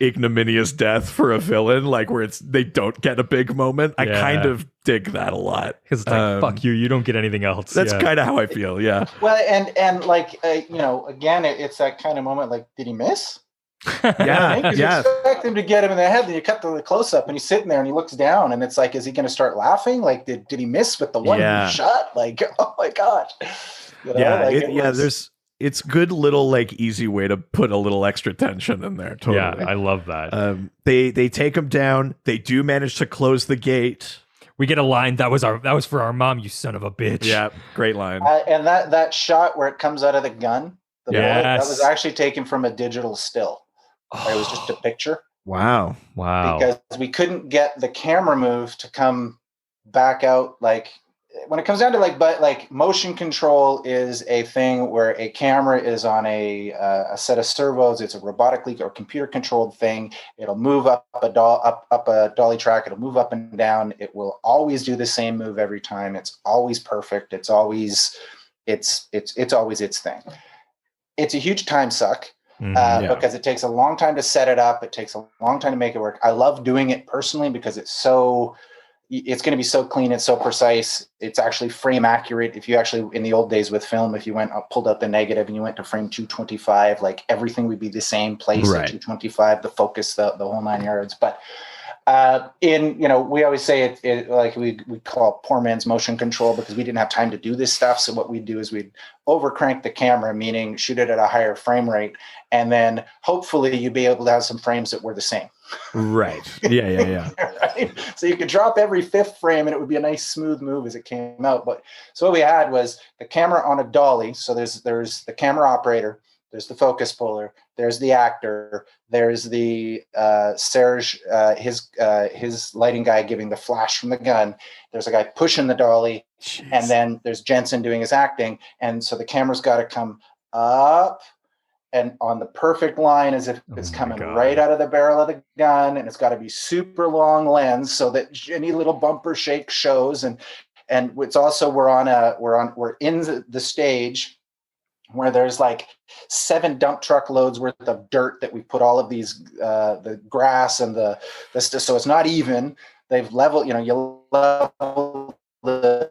ignominious death for a villain, like where they don't get a big moment. I kind of dig that a lot because it's like, fuck you, you don't get anything else. That's kind of how I feel. Yeah. Well, and like again, it's that kind of moment. Like, did he miss? You expect him to get him in the head, then you cut the close up, and he's sitting there, and he looks down, and it's like, is he going to start laughing? Like, did he miss with the one shot? Like, oh my god. It's good little like easy way to put a little extra tension in there. Totally. Yeah, I love that. They take him down. They do manage to close the gate. We get a line that was for our mom, you son of a bitch. Yeah, great line. And that shot where it comes out of the gun, bullet, that was actually taken from a digital still. It was just a picture. Wow. Because we couldn't get the camera move to come back out. Like, when it comes down to like motion control is a thing where a camera is on a set of servos. It's a robotically or computer controlled thing. It'll move up a dolly track. It'll move up and down. It will always do the same move every time. It's always perfect. It's always its thing. It's a huge time suck. Because it takes a long time to set it up. It takes a long time to make it work. I love doing it personally because it's going to be so clean. It's so precise. It's actually frame accurate. If you actually, in the old days with film, if you pulled out the negative and you went to frame 225, like everything would be the same place at 225, the focus, the whole 9 yards. But We always say it like we call it poor man's motion control because we didn't have time to do this stuff. So what we'd do is we'd overcrank the camera, meaning shoot it at a higher frame rate, and then hopefully you'd be able to have some frames that were the same. Right. Yeah. Right? So you could drop every fifth frame and it would be a nice smooth move as it came out. But so what we had was the camera on a dolly. So there's the camera operator, there's the focus puller, there's the actor, there's the Serge, his lighting guy giving the flash from the gun. There's a guy pushing the dolly, and then there's Jensen doing his acting. And so the camera's got to come up and on the perfect line as if it's coming right out of the barrel of the gun, and it's got to be super long lens so that any little bumper shake shows. And it's also we're in the stage where there's like 7 dump truck loads worth of dirt that we put all of these the grass and the so it's not even. They've leveled, you level the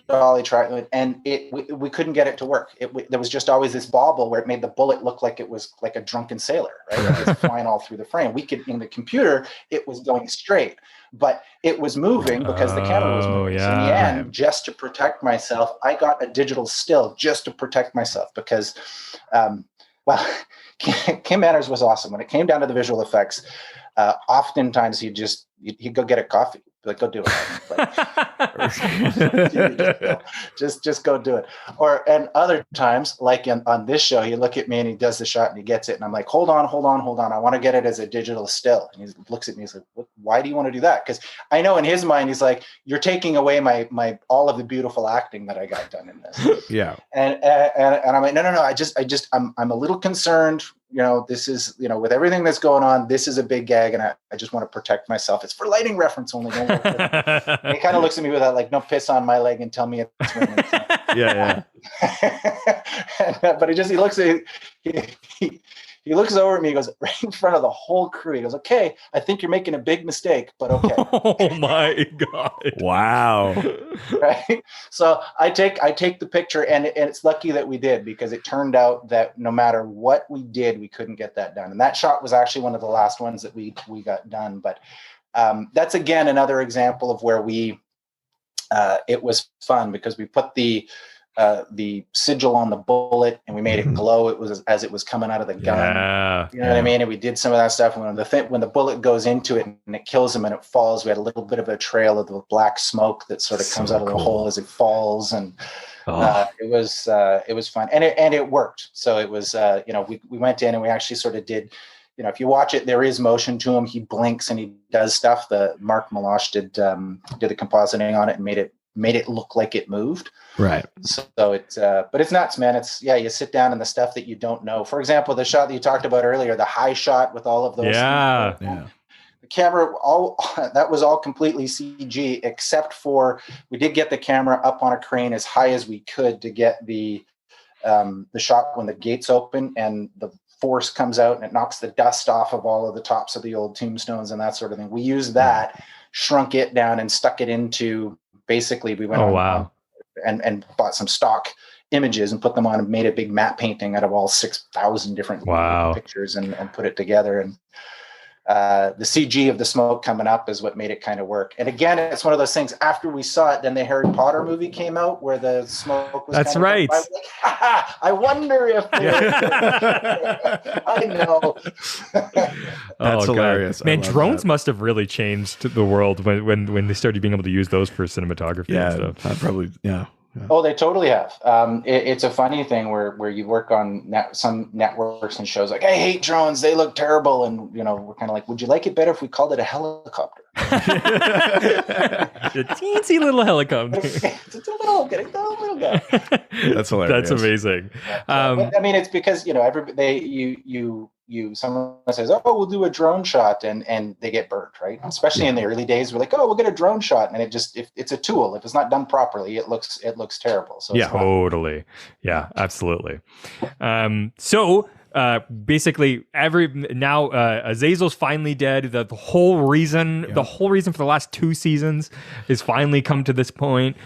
dolly try, and we couldn't get it to work. There was just always this bobble where it made the bullet look like it was like a drunken sailor, right? It was flying all through the frame. In the computer, it was going straight, but it was moving because the camera was moving. So in the end, just to protect myself, I got a digital still just to protect myself because, Kim Manners was awesome. When it came down to the visual effects, oftentimes he'd go get a coffee. Like, go do it. just go do it. And other times, like on this show, he look at me and he does the shot and he gets it. And I'm like, hold on. I want to get it as a digital still. And he looks at me. He's like, why do you want to do that? Because I know in his mind, he's like, you're taking away my all of the beautiful acting that I got done in this. Yeah. And I'm like, no. I'm a little concerned. This is, with everything that's going on, this is a big gag, and I just want to protect myself. It's for lighting reference only. Don't work with it. And he kind of looks at me with that, like, no, piss on my leg and tell me it's raining. Yeah. But he looks at he looks over at me, he goes, right in front of the whole crew. He goes, okay, I think you're making a big mistake, but okay. Oh my God. Wow. Right. So I take the picture, and it's lucky that we did, because it turned out that no matter what we did, we couldn't get that done. And that shot was actually one of the last ones that we got done. But that's, again, another example of where it was fun, because we put the sigil on the bullet and we made it glow. It was as it was coming out of the gun. You know what I mean? And we did some of that stuff. When the bullet goes into it and it kills him and it falls, we had a little bit of a trail of the black smoke that sort of comes out of the hole as it falls. And it was fun, and it worked. So it was, we went in and we actually sort of did, if you watch it, there is motion to him. He blinks and he does stuff. The Mark Malosh did the compositing on it and made it look like it moved. Right. So it's, but it's nuts, man. It's, you sit down and the stuff that you don't know. For example, the shot that you talked about earlier, the high shot with all of those. Yeah. The camera, that was all completely CG, except for we did get the camera up on a crane as high as we could to get the shot when the gates open and the force comes out and it knocks the dust off of all of the tops of the old tombstones and that sort of thing. We used that, shrunk it down, and stuck it into, basically we went and bought some stock images and put them on and made a big matte painting out of all 6,000 different pictures and put it together. And the CG of the smoke coming up is what made it kind of work. And again, it's one of those things, after we saw it, then the Harry Potter movie came out where the smoke was. That's right. I was like, I wonder if I know. That's hilarious. Man, drones must have really changed the world when they started being able to use those for cinematography and stuff. Probably, yeah. Oh, they totally have. It's a funny thing where you work on some networks and shows like, I hate drones. They look terrible. And, we're kind of like, would you like it better if we called it a helicopter? A teensy little helicopter. It's a little guy. That's hilarious. That's amazing. But, I mean, it's because, someone says, oh, we'll do a drone shot, and they get burned, right? Especially in the early days, we're like, oh, we'll get a drone shot, and it just, if it's a tool, if it's not done properly, it looks terrible. So yeah, totally. Yeah, absolutely. Basically Azazel's finally dead. The whole reason for the last 2 seasons is finally come to this point.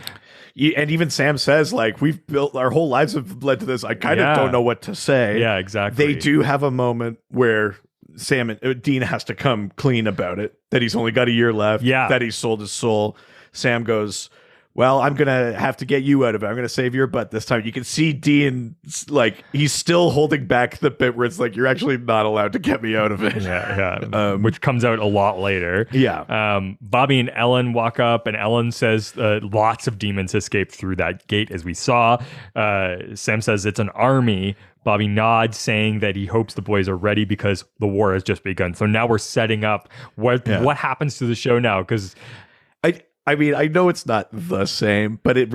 And even Sam says, like, we've built, our whole lives have led to this. I kind of don't know what to say. Yeah, exactly. They do have a moment where Sam and Dean has to come clean about it, that he's only got a year left, that he sold his soul. Sam goes, well, I'm going to have to get you out of it. I'm going to save your butt this time. You can see Dean, like, he's still holding back the bit where it's like, you're actually not allowed to get me out of it. Which comes out a lot later. Bobby and Ellen walk up, and Ellen says lots of demons escaped through that gate, as we saw. Sam says it's an army. Bobby nods, saying that he hopes the boys are ready because the war has just begun. So now we're setting up what happens to the show now, because I mean, I know it's not the same, but it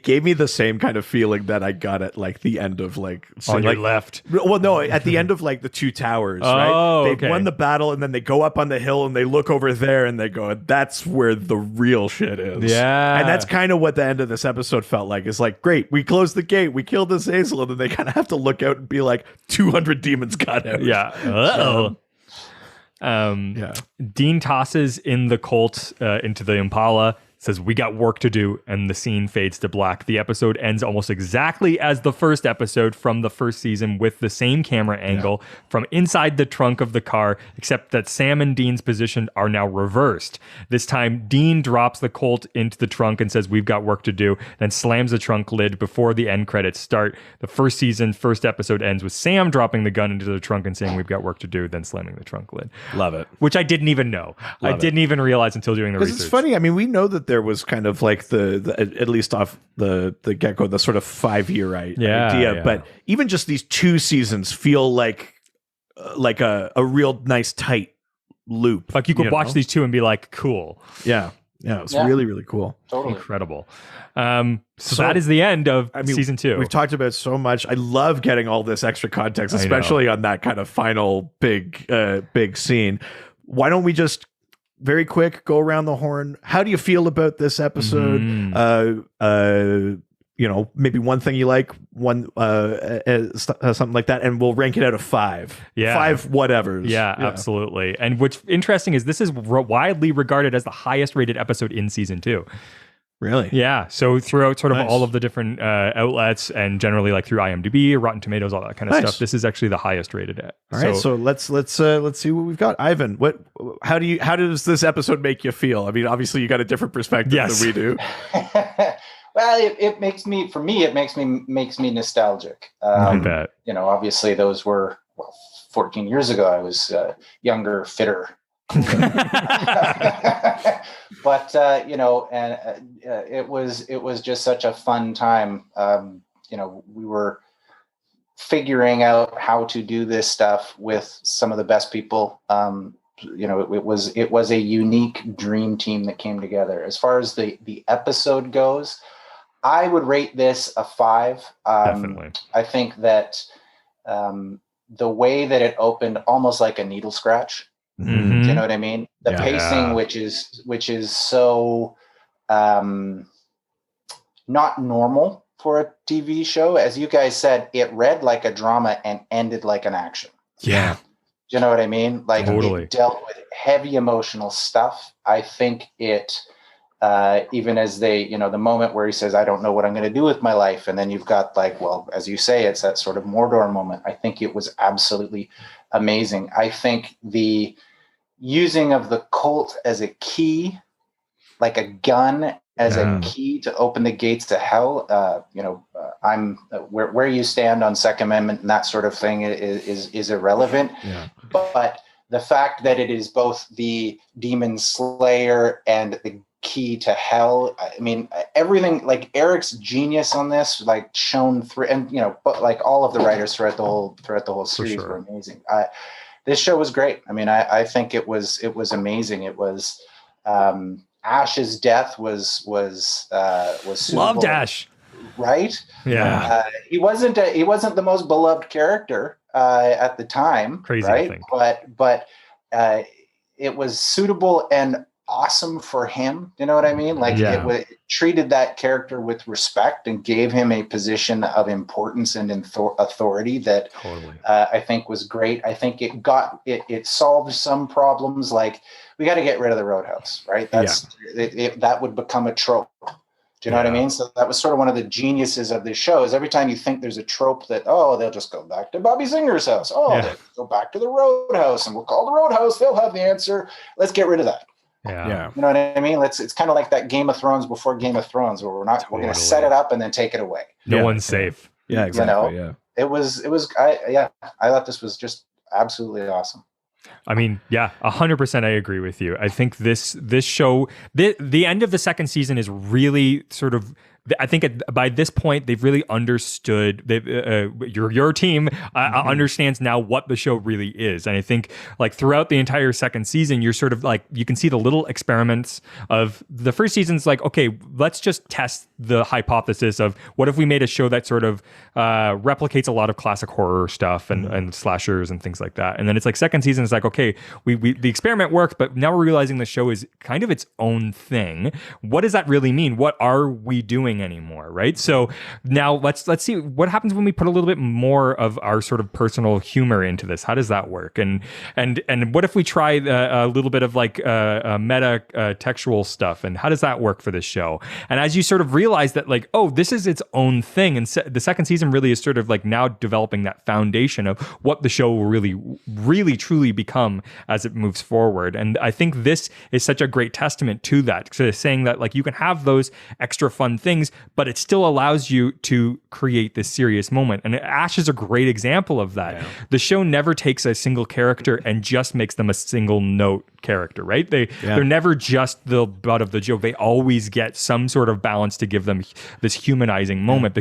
gave me the same kind of feeling that I got at like the end of like on your left. Well, no, at the end of like the Two Towers, right? They've won the battle, and then they go up on the hill and they look over there and they go, that's where the real shit is. Yeah. And that's kind of what the end of this episode felt like. It's like, great, we closed the gate, we killed this Azazel, and then they kind of have to look out and be like, 200 demons got out. Yeah. Dean tosses in the Colt into the Impala, says we got work to do, and the scene fades to black. The episode ends almost exactly as the first episode from the first season, with the same camera angle from inside the trunk of the car, except that Sam and Dean's position are now reversed. This time, Dean drops the Colt into the trunk and says we've got work to do, then slams the trunk lid before the end credits start. The first season, first episode ends with Sam dropping the gun into the trunk and saying we've got work to do, then slamming the trunk lid. Love it. Which I didn't even know. I didn't even realize until doing the research. It's funny. I mean, we know that there was kind of like the at least off the get-go, the sort of 5-year idea. But even just these 2 seasons feel like a real nice tight loop. Like you could watch these 2 and be like, cool. Yeah. It's really, really cool. Totally. Incredible. So that is the end of season 2. We've talked about so much. I love getting all this extra context, especially on that kind of final big scene. Why don't we just very quick go around the horn? How do you feel about this episode? Maybe one thing you like, one something like that, and we'll rank it out of 5. 5 whatevers. Yeah, absolutely. And what's interesting is this is widely regarded as the highest rated episode in season 2. Really? Yeah. So throughout sort of all of the different outlets, and generally like through IMDb, Rotten Tomatoes, all that kind of stuff, this is actually the highest rated. All right. So let's see what we've got. Ivan, how does this episode make you feel? I mean, obviously you got a different perspective than we do. Well, it makes me nostalgic. I bet. Obviously those were 14 years ago. I was younger, fitter. But it was just such a fun time. We were figuring out how to do this stuff with some of the best people. It was a unique dream team that came together. As far as the episode goes, I would rate this a 5. Definitely. I think that the way that it opened, almost like a needle scratch. Mm-hmm. Do you know what I mean? The pacing, which is so not normal for a TV show. As you guys said, it read like a drama and ended like an action. Yeah. Do you know what I mean? Like totally. It dealt with heavy emotional stuff. I think it, even as the moment where he says, I don't know what I'm going to do with my life. And then you've got as you say, it's that sort of Mordor moment. I think it was absolutely amazing. I think the using of the Colt as a key, like a gun as a key to open the gates to hell. I'm where you stand on Second Amendment and that sort of thing is irrelevant. Yeah. But the fact that it is both the demon slayer and the key to hell. I mean, everything, like Eric's genius on this, like shown through, and but like all of the writers throughout the whole series were amazing. This show was great. I mean, I think it was amazing. It was Ash's death was suitable, loved Ash, right? Yeah, he wasn't the most beloved character at the time, crazy, right? But it was suitable and awesome for him. You know what I mean? Like it treated that character with respect and gave him a position of importance and authority that I think was great. I think it solved some problems. Like we got to get rid of the Roadhouse, right? That would become a trope. Do you know what I mean? So that was sort of one of the geniuses of this show, is every time you think there's a trope that, oh, they'll just go back to Bobby Zinger's house. Oh, they'll go back to the Roadhouse, and we'll call the Roadhouse. They'll have the answer. Let's get rid of that. Yeah. You know what I mean? It's kind of like that Game of Thrones before Game of Thrones, where we're going to set it up and then take it away. No one's safe. Yeah, exactly. You know? I thought this was just absolutely awesome. I mean, yeah, 100% I agree with you. I think this show, the end of the second season is really sort of, I think by this point they've really understood. Your team understands now what the show really is, and I think like throughout the entire second season, you're sort of like you can see the little experiments of the first season's like, okay, let's just test the hypothesis of what if we made a show that sort of replicates a lot of classic horror stuff and slashers and things like that, and then it's like second season is like, okay, we the experiment worked, but now we're realizing the show is kind of its own thing. What does that really mean? What are we doing anymore, right? So now let's see what happens when we put a little bit more of our sort of personal humor into this. How does that work? And what if we try a little bit of like meta textual stuff, and how does that work for this show? And as you sort of realize that like, oh, this is its own thing, and the second season really is sort of like now developing that foundation of what the show will really truly become as it moves forward. And I think this is such a great testament to that, to saying that like you can have those extra fun things, but it still allows you to create this serious moment. And Ash is a great example of that. Yeah. The show never takes a single character and just makes them a single note character, right? They're never just the butt of the joke. They always get some sort of balance to give them this humanizing moment.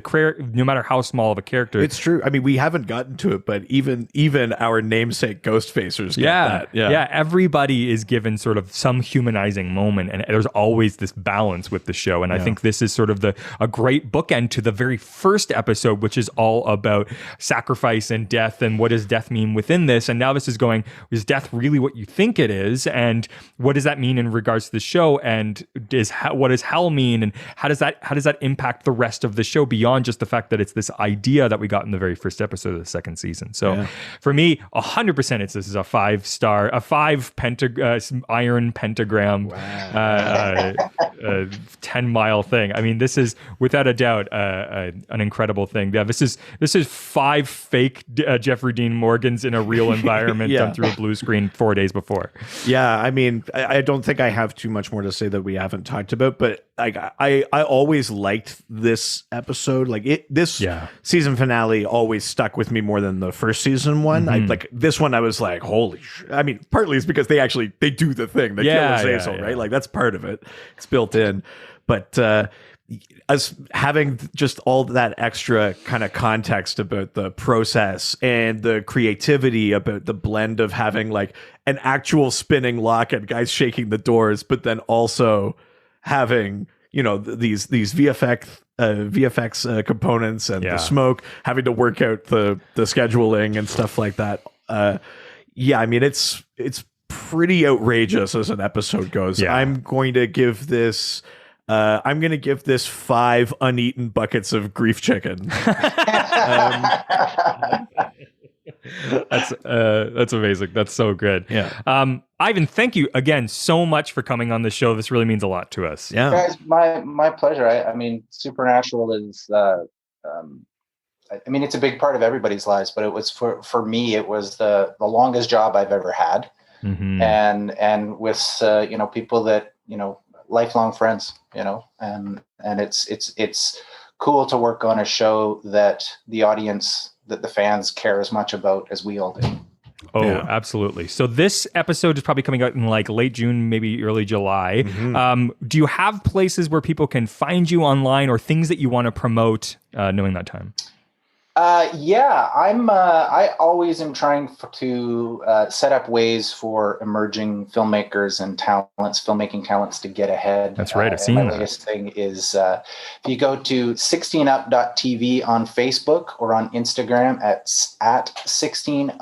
No matter how small of a character. It's true. I mean, we haven't gotten to it, but even our namesake Ghostfacers get that. Yeah, everybody is given sort of some humanizing moment, and there's always this balance with the show. And I think this is sort of a great bookend to the very first episode, which is all about sacrifice and death and what does death mean within this. And now this is going, is death really what you think it is? And what does that mean in regards to the show? And what does hell mean? And how does that impact the rest of the show beyond just the fact that it's this idea that we got in the very first episode of the second season? So for me, 100% this is a 5-star, a 5 iron pentagram, 10-mile thing. I mean, this is without a doubt an incredible thing. Yeah, this is 5 fake Jeffrey Dean Morgans in a real environment done through a blue screen 4 days before. Yeah, I mean, I don't think I have too much more to say that we haven't talked about, but like I always liked this episode. Like this season finale always stuck with me more than the first season one. I like this one. I was like, holy shit. I mean, partly it's because they do the thing. They kill Azazel, right? Like that's part of it. It's built in. But as having just all that extra kind of context about the process and the creativity about the blend of having like an actual spinning lock and guys shaking the doors, but then also having, you know, these VFX components and the smoke, having to work out the scheduling and stuff like that. I mean, it's pretty outrageous as an episode goes. I'm going to give this 5 uneaten buckets of grief chicken. That's amazing. That's so good. Yeah. Ivan, thank you again so much for coming on the show. This really means a lot to us. Yeah, guys, my pleasure. I mean, Supernatural is. I mean, it's a big part of everybody's lives, but it was for me. It was the longest job I've ever had, and with people that lifelong friends, and it's cool to work on a show that the audience, that the fans care as much about as we all do. Oh, absolutely. So this episode is probably coming out in like late June, maybe early July. Do you have places where people can find you online or things that you want to promote knowing that time? I always am trying to set up ways for emerging filmmakers and filmmaking talents to get ahead. That's right. I've seen my that. latest thing is if you go to 16up.tv on Facebook or on Instagram at 16_up.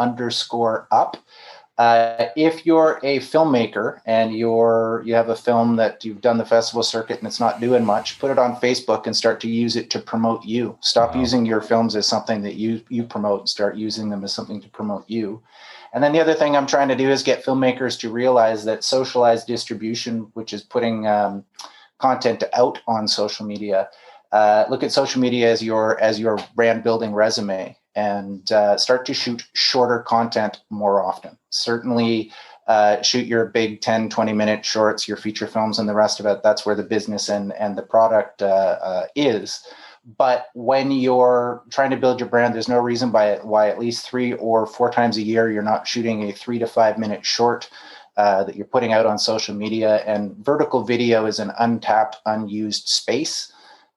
If you're a filmmaker and you have a film that you've done the festival circuit and it's not doing much, put it on Facebook and start to use it to promote you. Stop using your films as something that you promote and start using them as something to promote you. And then the other thing I'm trying to do is get filmmakers to realize that socialized distribution, which is putting content out on social media, look at social media as your brand building resume, and start to shoot shorter content more often. Certainly shoot your big 10, 20-minute shorts, your feature films, and the rest of it. That's where the business and the product is. But when you're trying to build your brand, there's no reason why at least 3 or 4 times a year you're not shooting a 3 to 5 minute short that you're putting out on social media. And vertical video is an untapped, unused space.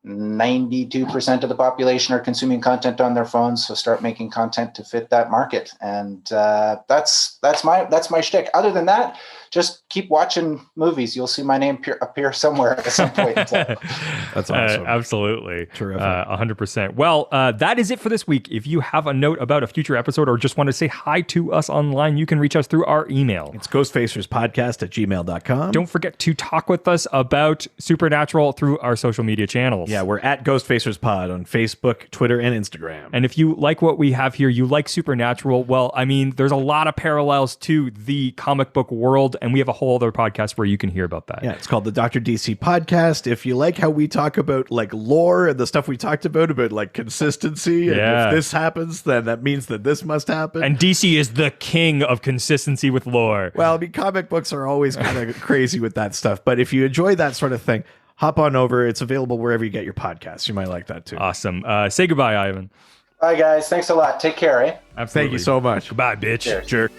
92% of the population are consuming content on their phones, so start making content to fit that market. And that's my shtick. Other than that, just keep watching movies. You'll see my name appear somewhere at some point. That's awesome. Absolutely. Terrific. 100%. Well, that is it for this week. If you have a note about a future episode or just want to say hi to us online, you can reach us through our email. It's ghostfacerspodcast@gmail.com. Don't forget to talk with us about Supernatural through our social media channels. Yeah, we're at Ghostfacers Pod on Facebook, Twitter, and Instagram. And if you like what we have here, you like Supernatural, well, I mean, there's a lot of parallels to the comic book world, and we have a whole other podcast where you can hear about that. Yeah, it's called the Dr. DC Podcast. If you like how we talk about like lore and the stuff we talked about like consistency, and if this happens, then that means that this must happen. And DC is the king of consistency with lore. Well, I mean, comic books are always kind of crazy with that stuff, but if you enjoy that sort of thing, hop on over. It's available wherever you get your podcasts. You might like that too. Awesome. Say goodbye, Ivan. Bye, guys. Thanks a lot. Take care, eh? Absolutely. Thank you so much. Goodbye, bitch. Cheers. Jerk.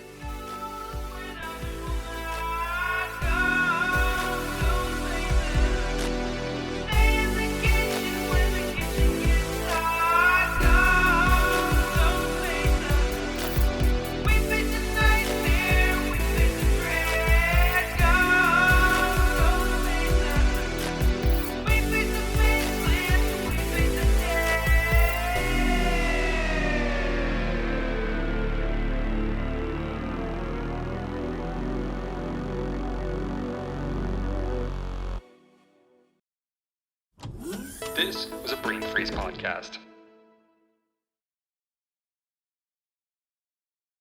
This was a Brain Freeze podcast.